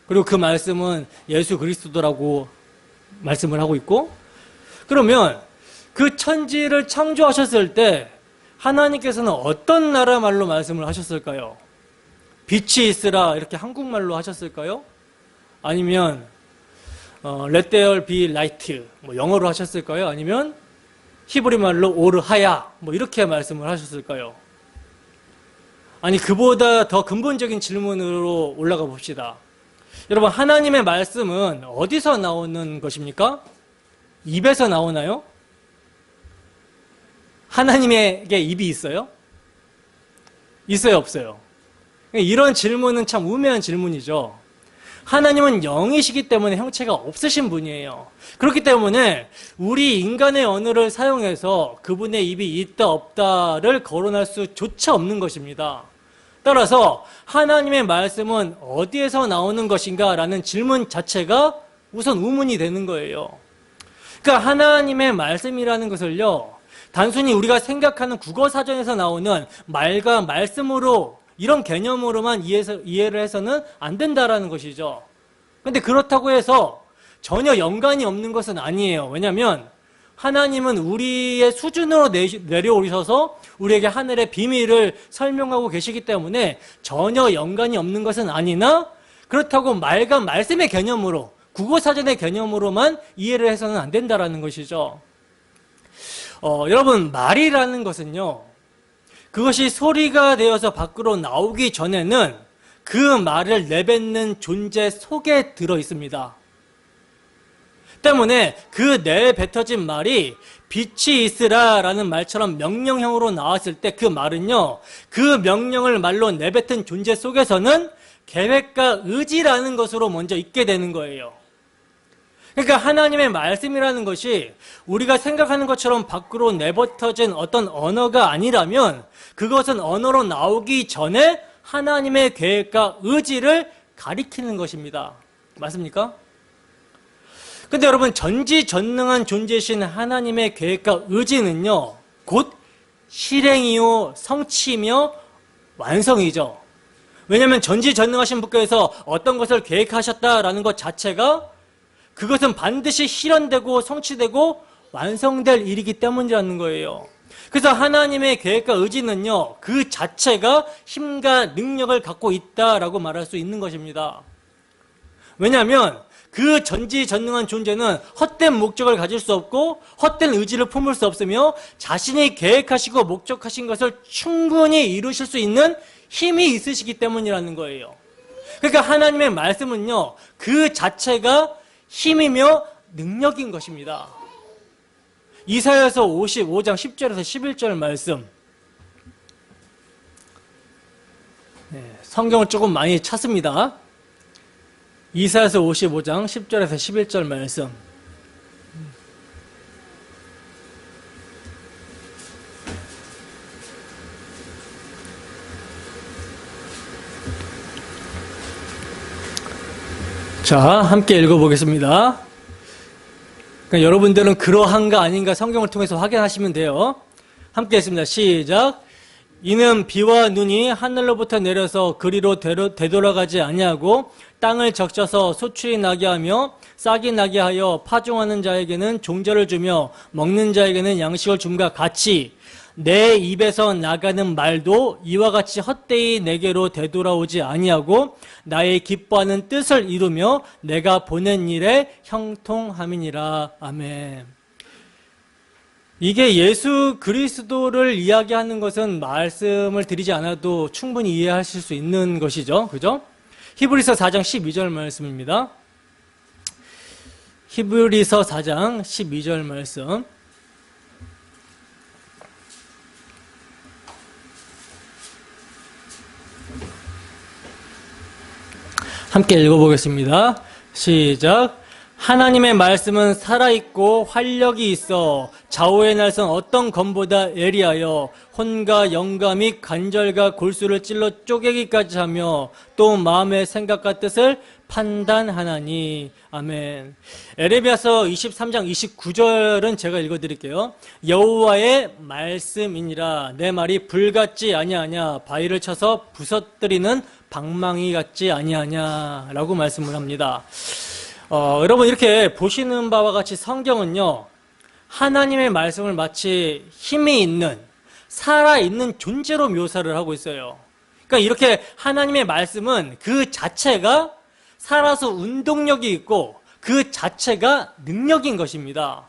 그리고 그 말씀은 예수 그리스도라고 말씀을 하고 있고, 그러면 그 천지를 창조하셨을 때 하나님께서는 어떤 나라 말로 말씀을 하셨을까요? 빛이 있으라 이렇게 한국말로 하셨을까요? 아니면 Let there be light 영어로 하셨을까요? 아니면 히브리 말로 오르하야 이렇게 말씀을 하셨을까요? 아니 그보다 더 근본적인 질문으로 올라가 봅시다. 여러분 하나님의 말씀은 어디서 나오는 것입니까? 입에서 나오나요? 하나님에게 입이 있어요? 있어요, 없어요? 이런 질문은 참 우매한 질문이죠. 하나님은 영이시기 때문에 형체가 없으신 분이에요. 그렇기 때문에 우리 인간의 언어를 사용해서 그분의 입이 있다 없다를 거론할 수조차 없는 것입니다. 따라서 하나님의 말씀은 어디에서 나오는 것인가 라는 질문 자체가 우선 의문이 되는 거예요. 그러니까 하나님의 말씀이라는 것을요, 단순히 우리가 생각하는 국어사전에서 나오는 말과 말씀으로 이런 개념으로만 이해를 해서는 안 된다라는 것이죠. 그런데 그렇다고 해서 전혀 연관이 없는 것은 아니에요. 왜냐하면 하나님은 우리의 수준으로 내려오셔서 우리에게 하늘의 비밀을 설명하고 계시기 때문에 전혀 연관이 없는 것은 아니나 그렇다고 말과 말씀의 개념으로, 국어사전의 개념으로만 이해를 해서는 안 된다라는 것이죠. 여러분, 말이라는 것은요, 그것이 소리가 되어서 밖으로 나오기 전에는 그 말을 내뱉는 존재 속에 들어 있습니다. 때문에 그 내뱉어진 말이 빛이 있으라라는 말처럼 명령형으로 나왔을 때 그 말은요, 그 명령을 말로 내뱉은 존재 속에서는 계획과 의지라는 것으로 먼저 있게 되는 거예요. 그러니까 하나님의 말씀이라는 것이 우리가 생각하는 것처럼 밖으로 내뱉어진 어떤 언어가 아니라면 그것은 언어로 나오기 전에 하나님의 계획과 의지를 가리키는 것입니다. 맞습니까? 근데 여러분, 전지전능한 존재이신 하나님의 계획과 의지는요, 곧 실행이요, 성취이며 완성이죠. 왜냐하면 전지전능하신 분께서 어떤 것을 계획하셨다라는 것 자체가 그것은 반드시 실현되고 성취되고 완성될 일이기 때문이라는 거예요. 그래서 하나님의 계획과 의지는요, 그 자체가 힘과 능력을 갖고 있다라고 말할 수 있는 것입니다. 왜냐하면 그 전지전능한 존재는 헛된 목적을 가질 수 없고 헛된 의지를 품을 수 없으며 자신이 계획하시고 목적하신 것을 충분히 이루실 수 있는 힘이 있으시기 때문이라는 거예요. 그러니까 하나님의 말씀은요, 그 자체가 힘이며 능력인 것입니다. 이사야서 55장 10절에서 11절 말씀. 성경을 조금 많이 찾습니다. 이사야서 55장 10절에서 11절 말씀. 자, 함께 읽어보겠습니다. 그러니까 여러분들은 그러한가 아닌가 성경을 통해서 확인하시면 돼요. 함께 했습니다. 시작. 이는 비와 눈이 하늘로부터 내려서 그리로 되돌아가지 아니하고 땅을 적셔서 소출이 나게 하며 싹이 나게 하여 파종하는 자에게는 종자를 주며 먹는 자에게는 양식을 줌과 같이 내 입에서 나가는 말도 이와 같이 헛되이 내게로 되돌아오지 아니하고 나의 기뻐하는 뜻을 이루며 내가 보낸 일에 형통함이니라. 아멘. 이게 예수 그리스도를 이야기하는 것은 말씀을 드리지 않아도 충분히 이해하실 수 있는 것이죠. 그죠? 히브리서 4장 12절 말씀입니다. 히브리서 4장 12절 말씀. 함께 읽어보겠습니다. 시작. 하나님의 말씀은 살아있고 활력이 있어 좌우의 날선 어떤 검보다 예리하여 혼과 영과 및 관절과 골수를 찔러 쪼개기까지 하며 또 마음의 생각과 뜻을 판단하나니. 아멘. 에레미야서 23장 29절은 제가 읽어드릴게요. 여호와의 말씀이니라. 내 말이 불같지 아니하냐 바위를 쳐서 부서뜨리는 방망이 같지 아니하냐 라고 말씀을 합니다. 여러분, 이렇게 보시는 바와 같이 성경은요, 하나님의 말씀을 마치 힘이 있는, 살아있는 존재로 묘사를 하고 있어요. 그러니까 이렇게 하나님의 말씀은 그 자체가 살아서 운동력이 있고 그 자체가 능력인 것입니다.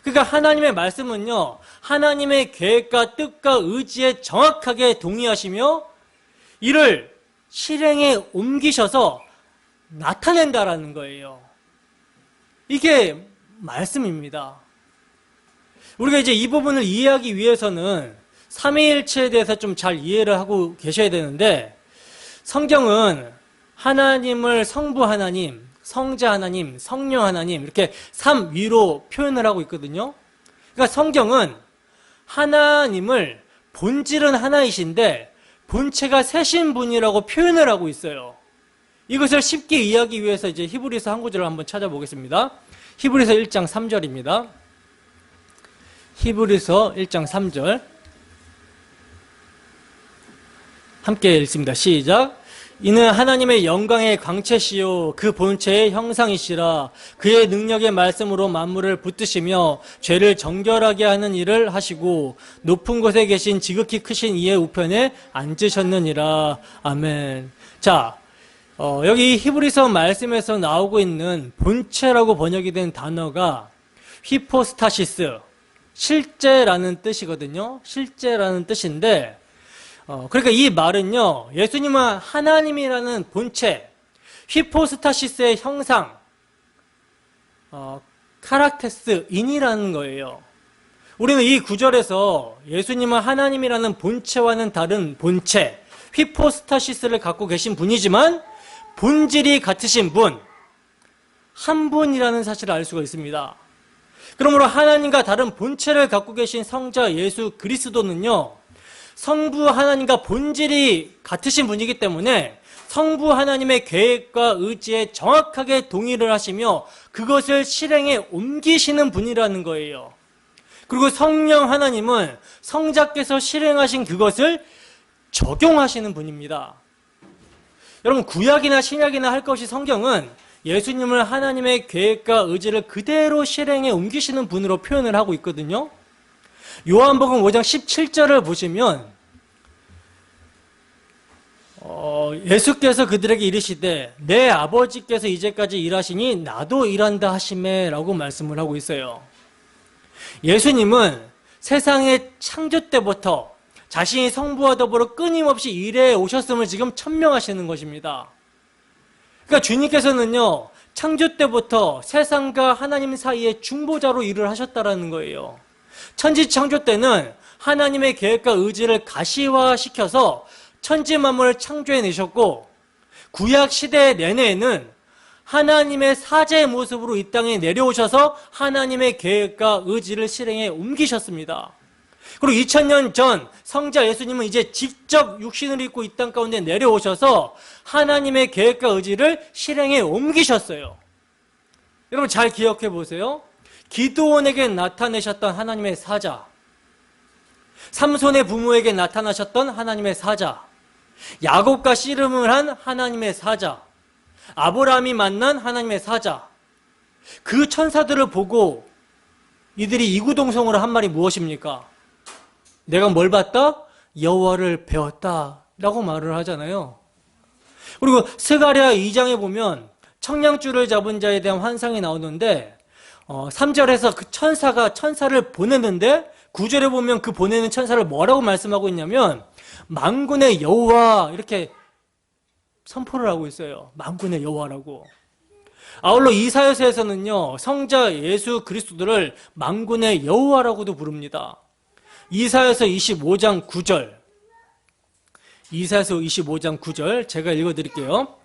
그러니까 하나님의 말씀은요, 하나님의 계획과 뜻과 의지에 정확하게 동의하시며 이를 실행에 옮기셔서 나타낸다라는 거예요. 이게 말씀입니다. 우리가 이제 이 부분을 이해하기 위해서는 삼위일체에 대해서 좀 잘 이해를 하고 계셔야 되는데, 성경은 하나님을 성부 하나님, 성자 하나님, 성령 하나님 이렇게 삼위로 표현을 하고 있거든요. 그러니까 성경은 하나님을 본질은 하나이신데 본체가 셋인 분이라고 표현을 하고 있어요. 이것을 쉽게 이해하기 위해서 이제 히브리서 한 구절을 한번 찾아보겠습니다. 히브리서 1장 3절입니다. 히브리서 1장 3절. 함께 읽습니다. 시작. 이는 하나님의 영광의 광채시요 그 본체의 형상이시라. 그의 능력의 말씀으로 만물을 붙드시며 죄를 정결하게 하는 일을 하시고 높은 곳에 계신 지극히 크신 이의 우편에 앉으셨느니라. 아멘. 자, 여기 히브리서 말씀에서 나오고 있는 본체라고 번역이 된 단어가 휘포스타시스, 실제라는 뜻이거든요. 실제라는 뜻인데, 그러니까 이 말은요, 예수님은 하나님이라는 본체, 휘포스타시스의 형상, 카락테스, 인이라는 거예요. 우리는 이 구절에서 예수님은 하나님이라는 본체와는 다른 본체, 휘포스타시스를 갖고 계신 분이지만 본질이 같으신 분, 한 분이라는 사실을 알 수가 있습니다. 그러므로 하나님과 다른 본체를 갖고 계신 성자 예수 그리스도는요, 성부 하나님과 본질이 같으신 분이기 때문에 성부 하나님의 계획과 의지에 정확하게 동의를 하시며 그것을 실행에 옮기시는 분이라는 거예요. 그리고 성령 하나님은 성자께서 실행하신 그것을 적용하시는 분입니다. 여러분, 구약이나 신약이나 할 것 없이 성경은 예수님을 하나님의 계획과 의지를 그대로 실행에 옮기시는 분으로 표현을 하고 있거든요. 요한복음 5장 17절을 보시면 예수께서 그들에게 이르시되 내 아버지께서 이제까지 일하시니 나도 일한다 하시매 라고 말씀을 하고 있어요. 예수님은 세상의 창조 때부터 자신이 성부와 더불어 끊임없이 일해 오셨음을 지금 천명하시는 것입니다. 그러니까 주님께서는요, 창조 때부터 세상과 하나님 사이에 중보자로 일을 하셨다라는 거예요. 천지 창조 때는 하나님의 계획과 의지를 가시화시켜서 천지 만물을 창조해 내셨고, 구약 시대 내내에는 하나님의 사자의 모습으로 이 땅에 내려오셔서 하나님의 계획과 의지를 실행에 옮기셨습니다. 그리고 2000년 전 성자 예수님은 이제 직접 육신을 입고 이 땅 가운데 내려오셔서 하나님의 계획과 의지를 실행에 옮기셨어요. 여러분 잘 기억해 보세요. 기드온에게 나타내셨던 하나님의 사자, 삼손의 부모에게 나타나셨던 하나님의 사자, 야곱과 씨름을 한 하나님의 사자, 아브라함이 만난 하나님의 사자, 그 천사들을 보고 이들이 이구동성으로 한 말이 무엇입니까? 내가 뭘 봤다? 여호와를 배웠다 라고 말을 하잖아요. 그리고 스가랴 2장에 보면 청량줄을 잡은 자에 대한 환상이 나오는데 3절에서 그 천사가 천사를 보내는데 9절에 보면 그 보내는 천사를 뭐라고 말씀하고 있냐면 만군의 여호와 이렇게 선포를 하고 있어요. 만군의 여호와라고. 아울러 이사야서에서는요, 성자 예수 그리스도를 만군의 여호와라고도 부릅니다. 이사야서 25장 9절, 이사야서 25장 9절 제가 읽어드릴게요.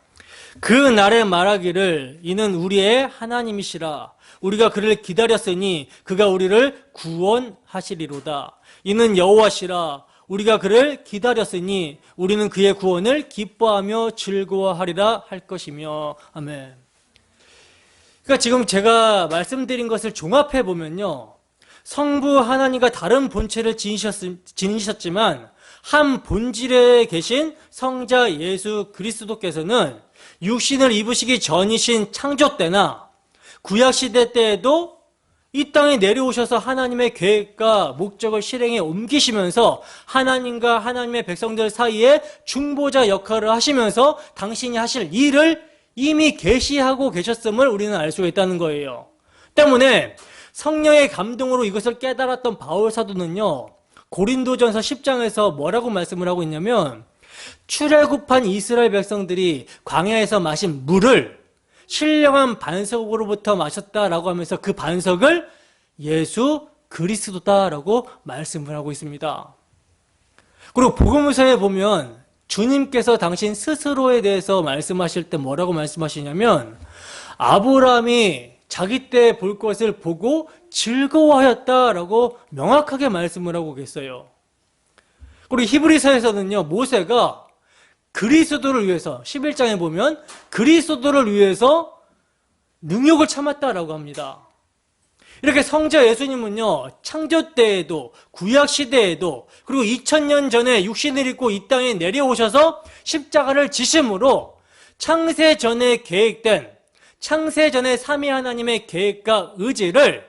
그 날에 말하기를 이는 우리의 하나님이시라. 우리가 그를 기다렸으니 그가 우리를 구원하시리로다. 이는 여호와시라. 우리가 그를 기다렸으니 우리는 그의 구원을 기뻐하며 즐거워하리라 할 것이며. 아멘. 그러니까 지금 제가 말씀드린 것을 종합해 보면요, 성부 하나님과 다른 본체를 지니셨지만 한 본질에 계신 성자 예수 그리스도께서는 육신을 입으시기 전이신 창조 때나 구약시대 때에도 이 땅에 내려오셔서 하나님의 계획과 목적을 실행에 옮기시면서 하나님과 하나님의 백성들 사이에 중보자 역할을 하시면서 당신이 하실 일을 이미 계시하고 계셨음을 우리는 알 수가 있다는 거예요. 때문에 성령의 감동으로 이것을 깨달았던 바울 사도는요, 고린도전서 10장에서 뭐라고 말씀을 하고 있냐면 출애굽한 이스라엘 백성들이 광야에서 마신 물을 신령한 반석으로부터 마셨다라고 하면서 그 반석을 예수 그리스도다라고 말씀을 하고 있습니다. 그리고 복음서에 보면 주님께서 당신 스스로에 대해서 말씀하실 때 뭐라고 말씀하시냐면 아브라함이 자기 때 볼 것을 보고 즐거워하였다라고 명확하게 말씀을 하고 계세요. 그리고 히브리서에서는요, 모세가 그리스도를 위해서 11장에 보면 그리스도를 위해서 능욕을 참았다라고 합니다. 이렇게 성자 예수님은요, 창조 때에도 구약 시대에도 그리고 2000년 전에 육신을 입고 이 땅에 내려오셔서 십자가를 지심으로 창세 전에 계획된 창세 전에 삼위 하나님의 계획과 의지를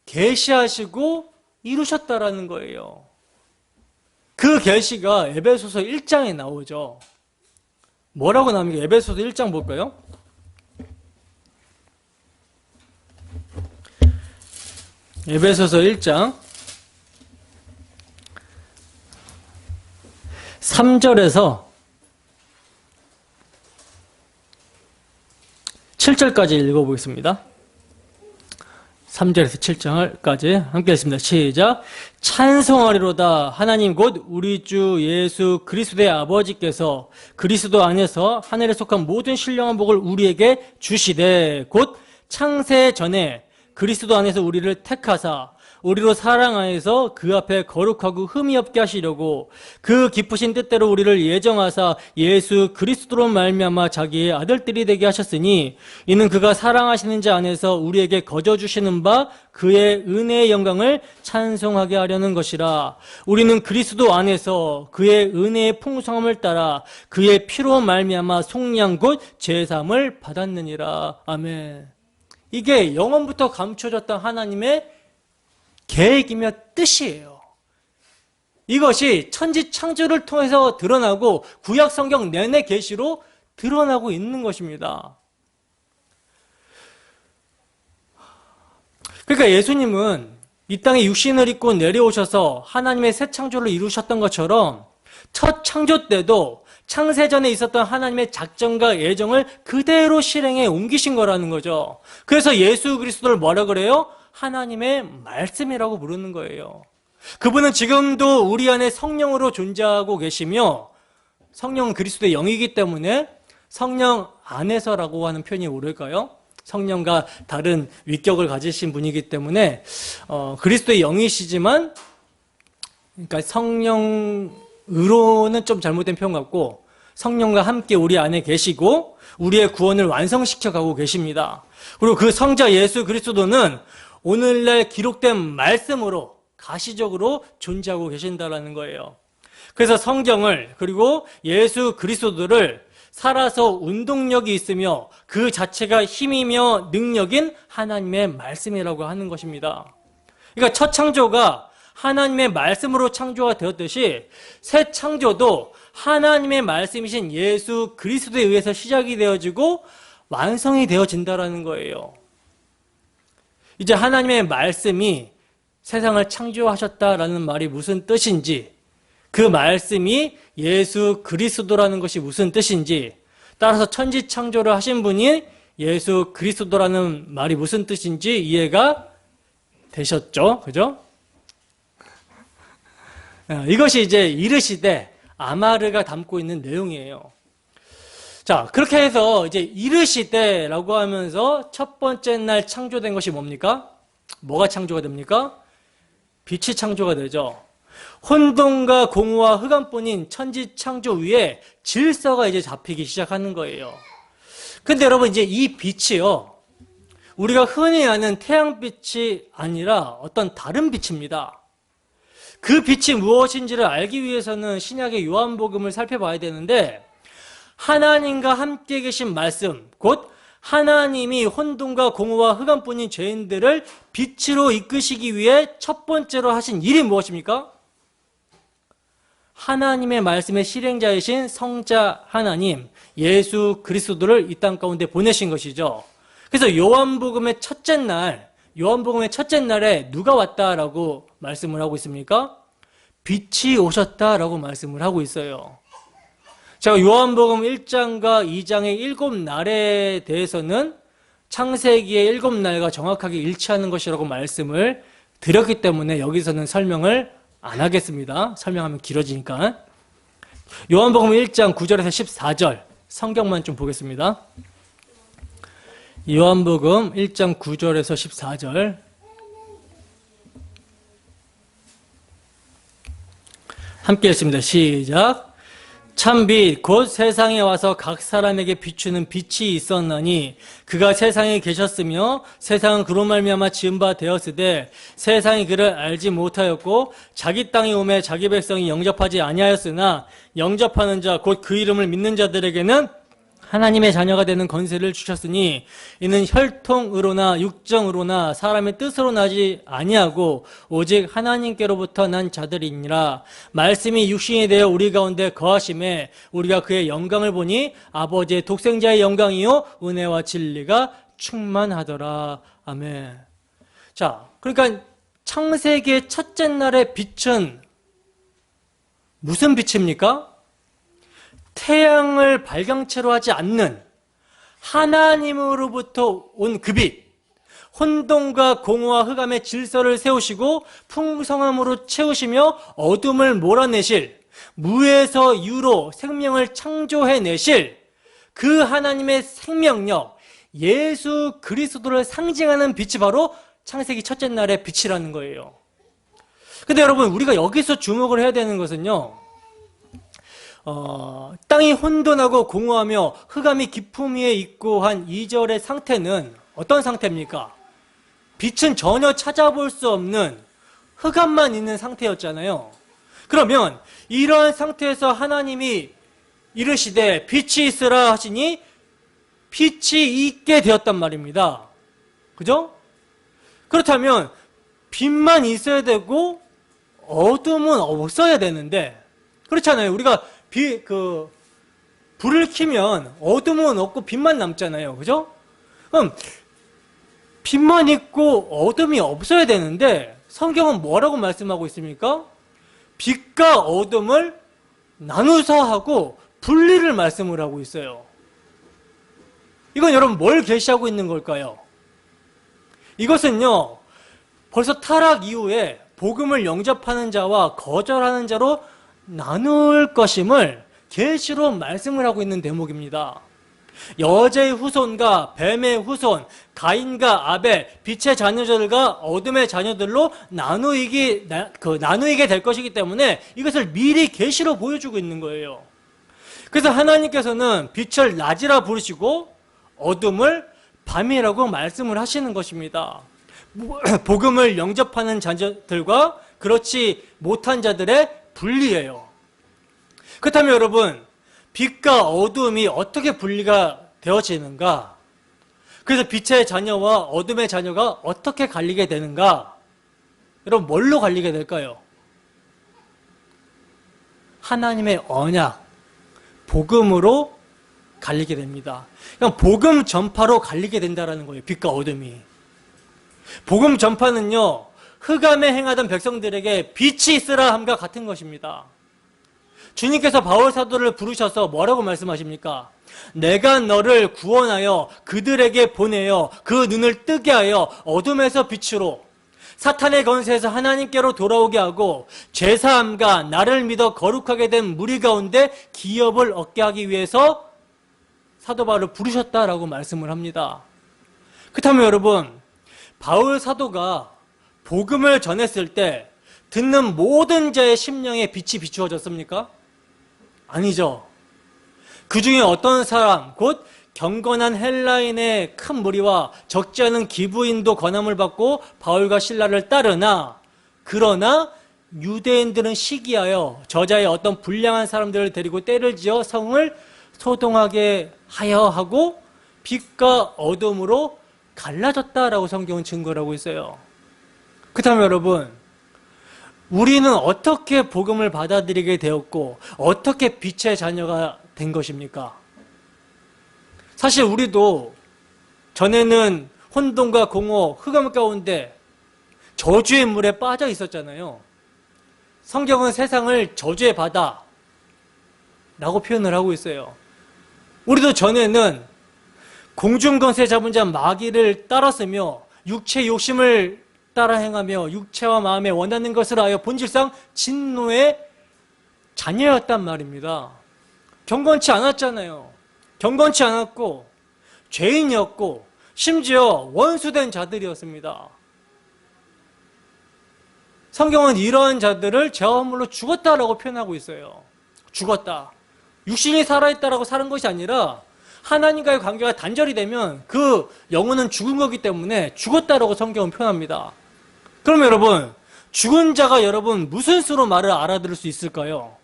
계시하시고 이루셨다라는 거예요. 그 계시가 에베소서 1장에 나오죠. 뭐라고 나옵니까? 에베소서 1장 볼까요? 에베소서 1장 3절에서 7절까지 읽어보겠습니다. 3절에서 7절까지 함께 읽습니다. 시작. 찬송하리로다. 하나님 곧 우리 주 예수 그리스도의 아버지께서 그리스도 안에서 하늘에 속한 모든 신령한 복을 우리에게 주시되 곧 창세 전에 그리스도 안에서 우리를 택하사 우리로 사랑하여서 그 앞에 거룩하고 흠이 없게 하시려고 그 기쁘신 뜻대로 우리를 예정하사 예수 그리스도로 말미암아 자기의 아들들이 되게 하셨으니 이는 그가 사랑하시는 자 안에서 우리에게 거저 주시는 바 그의 은혜의 영광을 찬송하게 하려는 것이라. 우리는 그리스도 안에서 그의 은혜의 풍성함을 따라 그의 피로 말미암아 속량 곧 제사함을 받았느니라. 아멘. 이게 영원부터 감춰졌던 하나님의 계획이며 뜻이에요. 이것이 천지 창조를 통해서 드러나고 구약 성경 내내 계시로 드러나고 있는 것입니다. 그러니까 예수님은 이 땅에 육신을 입고 내려오셔서 하나님의 새 창조를 이루셨던 것처럼 첫 창조 때도 창세전에 있었던 하나님의 작정과 예정을 그대로 실행에 옮기신 거라는 거죠. 그래서 예수 그리스도를 뭐라 그래요? 하나님의 말씀이라고 부르는 거예요. 그분은 지금도 우리 안에 성령으로 존재하고 계시며 성령은 그리스도의 영이기 때문에 성령 안에서라고 하는 표현이 옳을까요? 성령과 다른 위격을 가지신 분이기 때문에 그리스도의 영이시지만 그러니까 성령으로는 좀 잘못된 표현 같고 성령과 함께 우리 안에 계시고 우리의 구원을 완성시켜 가고 계십니다. 그리고 그 성자 예수 그리스도는 오늘날 기록된 말씀으로 가시적으로 존재하고 계신다라는 거예요. 그래서 성경을 그리고 예수 그리스도를 살아서 운동력이 있으며 그 자체가 힘이며 능력인 하나님의 말씀이라고 하는 것입니다. 그러니까 첫 창조가 하나님의 말씀으로 창조가 되었듯이 새 창조도 하나님의 말씀이신 예수 그리스도에 의해서 시작이 되어지고 완성이 되어진다라는 거예요. 이제 하나님의 말씀이 세상을 창조하셨다라는 말이 무슨 뜻인지, 그 말씀이 예수 그리스도라는 것이 무슨 뜻인지, 따라서 천지 창조를 하신 분이 예수 그리스도라는 말이 무슨 뜻인지 이해가 되셨죠? 그죠? 이것이 이제 이르시되 아마르가 담고 있는 내용이에요. 자, 그렇게 해서 이제 이르시되라고 하면서 첫 번째 날 창조된 것이 뭡니까? 뭐가 창조가 됩니까? 빛이 창조가 되죠. 혼돈과 공허와 흑암뿐인 천지 창조 위에 질서가 이제 잡히기 시작하는 거예요. 근데 여러분 이제 이 빛이요, 우리가 흔히 아는 태양빛이 아니라 어떤 다른 빛입니다. 그 빛이 무엇인지를 알기 위해서는 신약의 요한복음을 살펴봐야 되는데, 하나님과 함께 계신 말씀, 곧 하나님이 혼돈과 공허와 흑암뿐인 죄인들을 빛으로 이끄시기 위해 첫 번째로 하신 일이 무엇입니까? 하나님의 말씀의 실행자이신 성자 하나님 예수 그리스도를 이 땅 가운데 보내신 것이죠. 그래서 요한복음의 첫째 날에 누가 왔다라고 말씀을 하고 있습니까? 빛이 오셨다라고 말씀을 하고 있어요. 제가 요한복음 1장과 2장의 7날에 대해서는 창세기의 7날과 정확하게 일치하는 것이라고 말씀을 드렸기 때문에 여기서는 설명을 안 하겠습니다. 설명하면 길어지니까. 요한복음 1장 9절에서 14절 성경만 좀 보겠습니다. 요한복음 1장 9절에서 14절 함께 읽습니다. 시작. 참빛 곧 세상에 와서 각 사람에게 비추는 빛이 있었나니 그가 세상에 계셨으며 세상은 그로 말미암아 지은 바 되었으되 세상이 그를 알지 못하였고 자기 땅에 오매 자기 백성이 영접하지 아니하였으나 영접하는 자 곧 그 이름을 믿는 자들에게는 하나님의 자녀가 되는 권세를 주셨으니 이는 혈통으로나 육정으로나 사람의 뜻으로 나지 아니하고 오직 하나님께로부터 난 자들이니라. 말씀이 육신이 되어 우리 가운데 거하심에 우리가 그의 영광을 보니 아버지의 독생자의 영광이요 은혜와 진리가 충만하더라. 아멘. 자, 그러니까 창세기의 첫째 날의 빛은 무슨 빛입니까? 태양을 발광체로 하지 않는 하나님으로부터 온 그 빛, 혼돈과 공허와 흑암의 질서를 세우시고 풍성함으로 채우시며 어둠을 몰아내실, 무에서 유로 생명을 창조해내실 그 하나님의 생명력, 예수 그리스도를 상징하는 빛이 바로 창세기 첫째 날의 빛이라는 거예요. 근데 여러분, 우리가 여기서 주목을 해야 되는 것은요, 땅이 혼돈하고 공허하며 흑암이 깊음 위에 있고 한 2절의 상태는 어떤 상태입니까? 빛은 전혀 찾아볼 수 없는 흑암만 있는 상태였잖아요. 그러면 이러한 상태에서 하나님이 이르시되 빛이 있으라 하시니 빛이 있게 되었단 말입니다. 그죠? 그렇다면 빛만 있어야 되고 어둠은 없어야 되는데, 그렇잖아요. 우리가 불을 켜면 어둠은 없고 빛만 남잖아요. 그죠? 그럼 빛만 있고 어둠이 없어야 되는데 성경은 뭐라고 말씀하고 있습니까? 빛과 어둠을 나누사 하고 분리를 말씀을 하고 있어요. 이건 여러분 뭘 계시하고 있는 걸까요? 이것은요, 벌써 타락 이후에 복음을 영접하는 자와 거절하는 자로 나눌 것임을 계시로 말씀을 하고 있는 대목입니다. 여자의 후손과 뱀의 후손, 가인과 아벨, 빛의 자녀들과 어둠의 자녀들로 나누이게 될 것이기 때문에 이것을 미리 계시로 보여주고 있는 거예요. 그래서 하나님께서는 빛을 낮이라 부르시고 어둠을 밤이라고 말씀을 하시는 것입니다. 복음을 영접하는 자들과 그렇지 못한 자들의 분리예요. 그렇다면 여러분, 빛과 어둠이 어떻게 분리가 되어지는가? 그래서 빛의 자녀와 어둠의 자녀가 어떻게 갈리게 되는가? 여러분, 뭘로 갈리게 될까요? 하나님의 언약, 복음으로 갈리게 됩니다. 그냥 복음 전파로 갈리게 된다는 거예요. 빛과 어둠이. 복음 전파는요, 흑암에 행하던 백성들에게 빛이 있으라 함과 같은 것입니다. 주님께서 바울 사도를 부르셔서 뭐라고 말씀하십니까? 내가 너를 구원하여 그들에게 보내어 그 눈을 뜨게 하여 어둠에서 빛으로 사탄의 권세에서 하나님께로 돌아오게 하고 죄사함과 나를 믿어 거룩하게 된 무리 가운데 기업을 얻게 하기 위해서 사도 바울을 부르셨다라고 말씀을 합니다. 그렇다면 여러분, 바울 사도가 복음을 전했을 때 듣는 모든 자의 심령에 빛이 비추어졌습니까? 아니죠. 그 중에 어떤 사람, 곧 경건한 헬라인의 큰 무리와 적지 않은 기부인도 권함을 받고 바울과 실라를 따르나, 그러나 유대인들은 시기하여 저자의 어떤 불량한 사람들을 데리고 때를 지어 성을 소동하게 하여 하고 빛과 어둠으로 갈라졌다라고 성경은 증거를 하고 있어요. 그렇다면 여러분, 우리는 어떻게 복음을 받아들이게 되었고 어떻게 빛의 자녀가 된 것입니까? 사실 우리도 전에는 혼돈과 공허, 흑암 가운데 저주의 물에 빠져 있었잖아요. 성경은 세상을 저주의 바다라고 표현을 하고 있어요. 우리도 전에는 공중권세 잡은 자 마귀를 따랐으며 육체 욕심을 따라 행하며 육체와 마음에 원하는 것을 하여 본질상 진노의 자녀였단 말입니다. 경건치 않았잖아요. 경건치 않았고 죄인이었고 심지어 원수된 자들이었습니다. 성경은 이러한 자들을 죄와 허물로 죽었다라고 표현하고 있어요. 죽었다. 육신이 살아있다라고 사는 것이 아니라 하나님과의 관계가 단절이 되면 그 영혼은 죽은 거기 때문에 죽었다라고 성경은 표현합니다. 그러면 여러분, 죽은 자가 여러분 무슨 수로 말을 알아들을 수 있을까요?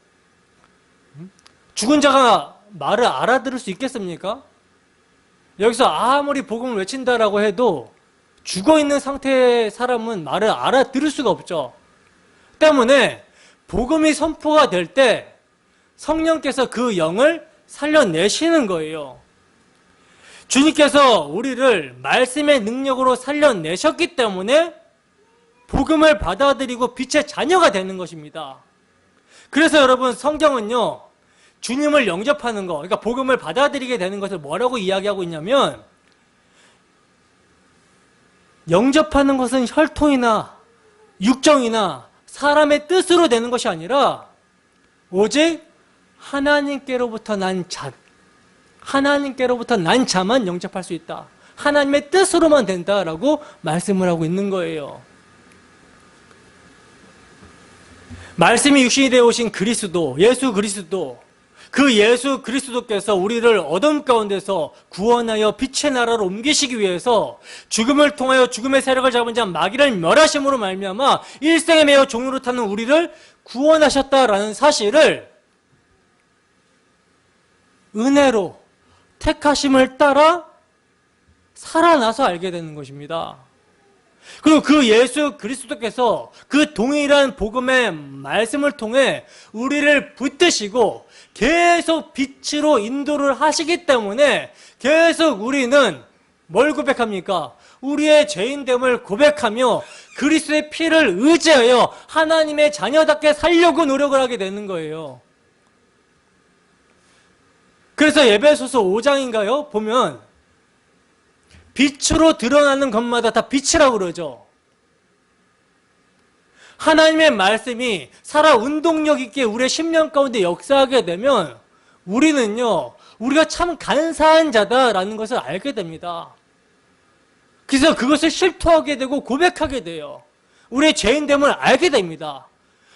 죽은 자가 말을 알아들을 수 있겠습니까? 여기서 아무리 복음을 외친다라고 해도 죽어있는 상태의 사람은 말을 알아들을 수가 없죠. 때문에 복음이 선포가 될 때 성령께서 그 영을 살려내시는 거예요. 주님께서 우리를 말씀의 능력으로 살려내셨기 때문에 복음을 받아들이고 빛의 자녀가 되는 것입니다. 그래서 여러분, 성경은요, 주님을 영접하는 거, 그러니까 복음을 받아들이게 되는 것을 뭐라고 이야기하고 있냐면, 영접하는 것은 혈통이나 육정이나 사람의 뜻으로 되는 것이 아니라 오직 하나님께로부터 난 자만 영접할 수 있다. 하나님의 뜻으로만 된다라고 말씀을 하고 있는 거예요. 말씀이 육신이 되어 오신 그리스도, 예수 그리스도, 그 예수 그리스도께서 우리를 어둠 가운데서 구원하여 빛의 나라로 옮기시기 위해서 죽음을 통하여 죽음의 세력을 잡은 자 마귀를 멸하심으로 말미암아 일생에 매여 종으로 타는 우리를 구원하셨다라는 사실을 은혜로 택하심을 따라 살아나서 알게 되는 것입니다. 그리고 그 예수 그리스도께서 그 동일한 복음의 말씀을 통해 우리를 붙드시고 계속 빛으로 인도를 하시기 때문에 계속 우리는 뭘 고백합니까? 우리의 죄인됨을 고백하며 그리스도의 피를 의지하여 하나님의 자녀답게 살려고 노력을 하게 되는 거예요. 그래서 에베소서 5장인가요? 보면 빛으로 드러나는 것마다 다 빛이라고 그러죠. 하나님의 말씀이 살아 운동력 있게 우리의 심령 가운데 역사하게 되면 우리는요, 우리가 참 간사한 자다라는 것을 알게 됩니다. 그래서 그것을 실토하게 되고 고백하게 돼요. 우리의 죄인됨을 알게 됩니다.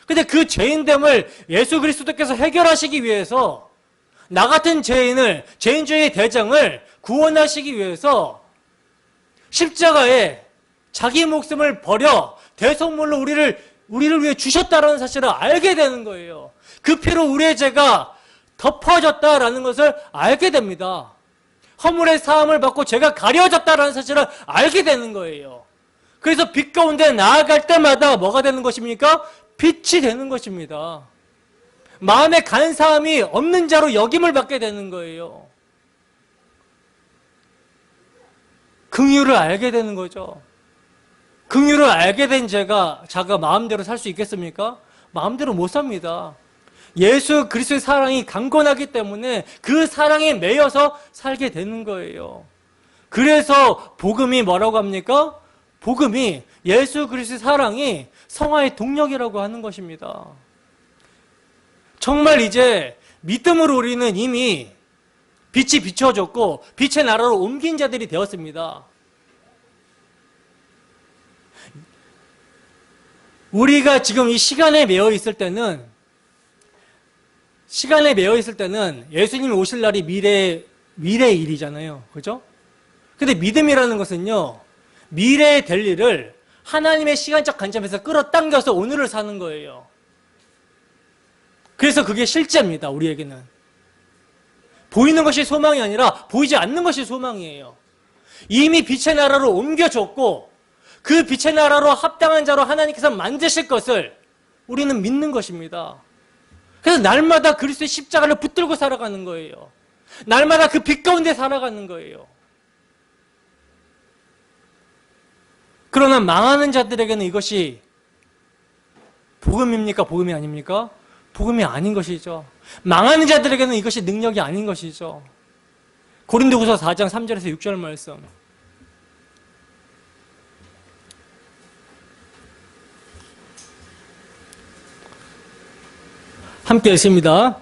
근데 그 죄인됨을 예수 그리스도께서 해결하시기 위해서 나 같은 죄인을, 죄인 중의 대장을 구원하시기 위해서 십자가에 자기 목숨을 버려 대속물로 우리를 위해 주셨다라는 사실을 알게 되는 거예요. 그 피로 우리의 죄가 덮어졌다라는 것을 알게 됩니다. 허물의 사함을 받고 죄가 가려졌다라는 사실을 알게 되는 거예요. 그래서 빛 가운데 나아갈 때마다 뭐가 되는 것입니까? 빛이 되는 것입니다. 마음의 간사함이 없는 자로 여김을 받게 되는 거예요. 긍휼을 알게 되는 거죠. 긍휼을 알게 된 자가 마음대로 살 수 있겠습니까? 마음대로 못 삽니다. 예수 그리스도의 사랑이 강건하기 때문에 그 사랑에 매여서 살게 되는 거예요. 그래서 복음이 뭐라고 합니까? 복음이 예수 그리스도의 사랑이 성화의 동력이라고 하는 것입니다. 정말 이제 믿음으로 우리는 이미 빛이 비춰졌고 빛의 나라로 옮긴 자들이 되었습니다. 우리가 지금 이 시간에 매여 있을 때는 예수님이 오실 날이 미래의 일이잖아요. 그죠? 근데 믿음이라는 것은요, 미래에 될 일을 하나님의 시간적 관점에서 끌어당겨서 오늘을 사는 거예요. 그래서 그게 실제입니다, 우리에게는. 보이는 것이 소망이 아니라 보이지 않는 것이 소망이에요. 이미 빛의 나라로 옮겨졌고 그 빛의 나라로 합당한 자로 하나님께서 만드실 것을 우리는 믿는 것입니다. 그래서 날마다 그리스도의 십자가를 붙들고 살아가는 거예요. 날마다 그 빛 가운데 살아가는 거예요. 그러나 망하는 자들에게는 이것이 복음입니까? 복음이 아닙니까? 복음이 아닌 것이죠. 망하는 자들에게는 이것이 능력이 아닌 것이죠. 고린도후서 4장 3절에서 6절 말씀. 함께 읽습니다.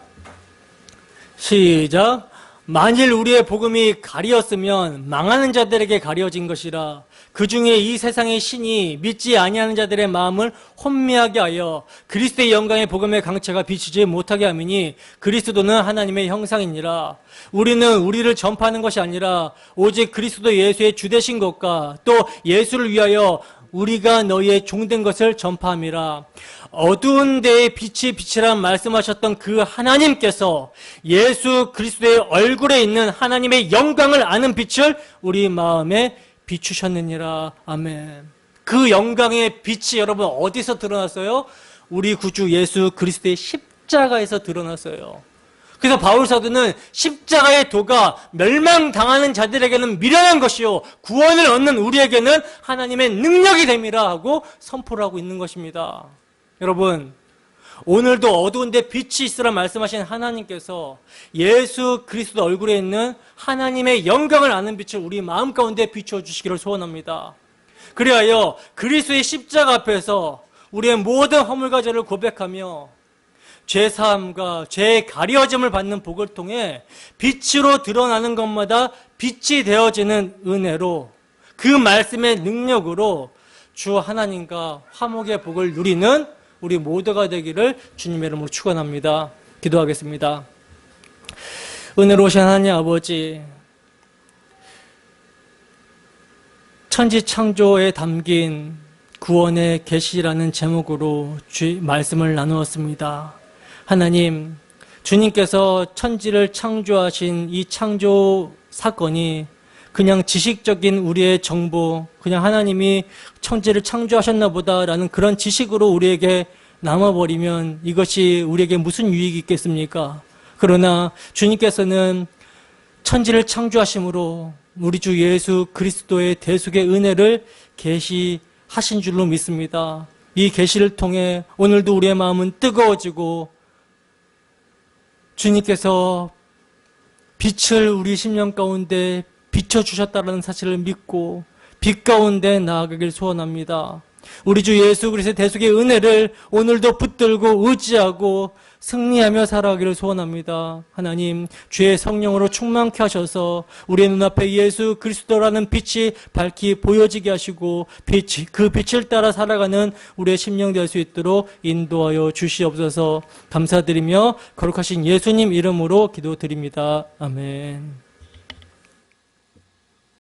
시작. 만일 우리의 복음이 가리었으면 망하는 자들에게 가려진 것이라. 그 중에 이 세상의 신이 믿지 아니하는 자들의 마음을 혼미하게 하여 그리스도의 영광의 복음의 강체가 비추지 못하게 하미니 그리스도는 하나님의 형상이니라. 우리는 우리를 전파하는 것이 아니라 오직 그리스도 예수의 주되신 것과 또 예수를 위하여 우리가 너희의 종된 것을 전파함이라. 어두운 데에 빛이 빛이란 말씀하셨던 그 하나님께서 예수 그리스도의 얼굴에 있는 하나님의 영광을 아는 빛을 우리 마음에 비추셨느니라. 아멘. 그 영광의 빛이 여러분 어디서 드러났어요? 우리 구주 예수 그리스도의 십자가에서 드러났어요. 그래서 바울 사도는 십자가의 도가 멸망당하는 자들에게는 미련한 것이요 구원을 얻는 우리에게는 하나님의 능력이 됨이라 하고 선포를 하고 있는 것입니다. 여러분, 오늘도 어두운데 빛이 있으라 말씀하신 하나님께서 예수 그리스도 얼굴에 있는 하나님의 영광을 아는 빛을 우리 마음 가운데 비추어 주시기를 소원합니다. 그리하여 그리스도의 십자가 앞에서 우리의 모든 허물과 죄를 고백하며 죄사함과 죄의 가려짐을 받는 복을 통해 빛으로 드러나는 것마다 빛이 되어지는 은혜로 그 말씀의 능력으로 주 하나님과 화목의 복을 누리는 우리 모두가 되기를 주님의 이름으로 축원합니다. 기도하겠습니다. 은혜로우신 하나님 아버지, 천지창조에 담긴 구원의 계시라는 제목으로 말씀을 나누었습니다. 하나님, 주님께서 천지를 창조하신 이 창조 사건이 그냥 지식적인 우리의 정보, 그냥 하나님이 천지를 창조하셨나 보다라는 그런 지식으로 우리에게 남아버리면 이것이 우리에게 무슨 유익이 있겠습니까? 그러나 주님께서는 천지를 창조하심으로 우리 주 예수 그리스도의 대속의 은혜를 계시하신 줄로 믿습니다. 이 계시를 통해 오늘도 우리의 마음은 뜨거워지고 주님께서 빛을 우리 심령 가운데 비춰주셨다는 사실을 믿고 빛 가운데 나아가길 소원합니다. 우리 주 예수 그리스도의 대속의 은혜를 오늘도 붙들고 의지하고 승리하며 살아가기를 소원합니다. 하나님, 주의 성령으로 충만케 하셔서 우리의 눈앞에 예수 그리스도라는 빛이 밝히 보여지게 하시고 그 빛을 따라 살아가는 우리의 심령 될 수 있도록 인도하여 주시옵소서. 감사드리며 거룩하신 예수님 이름으로 기도드립니다. 아멘.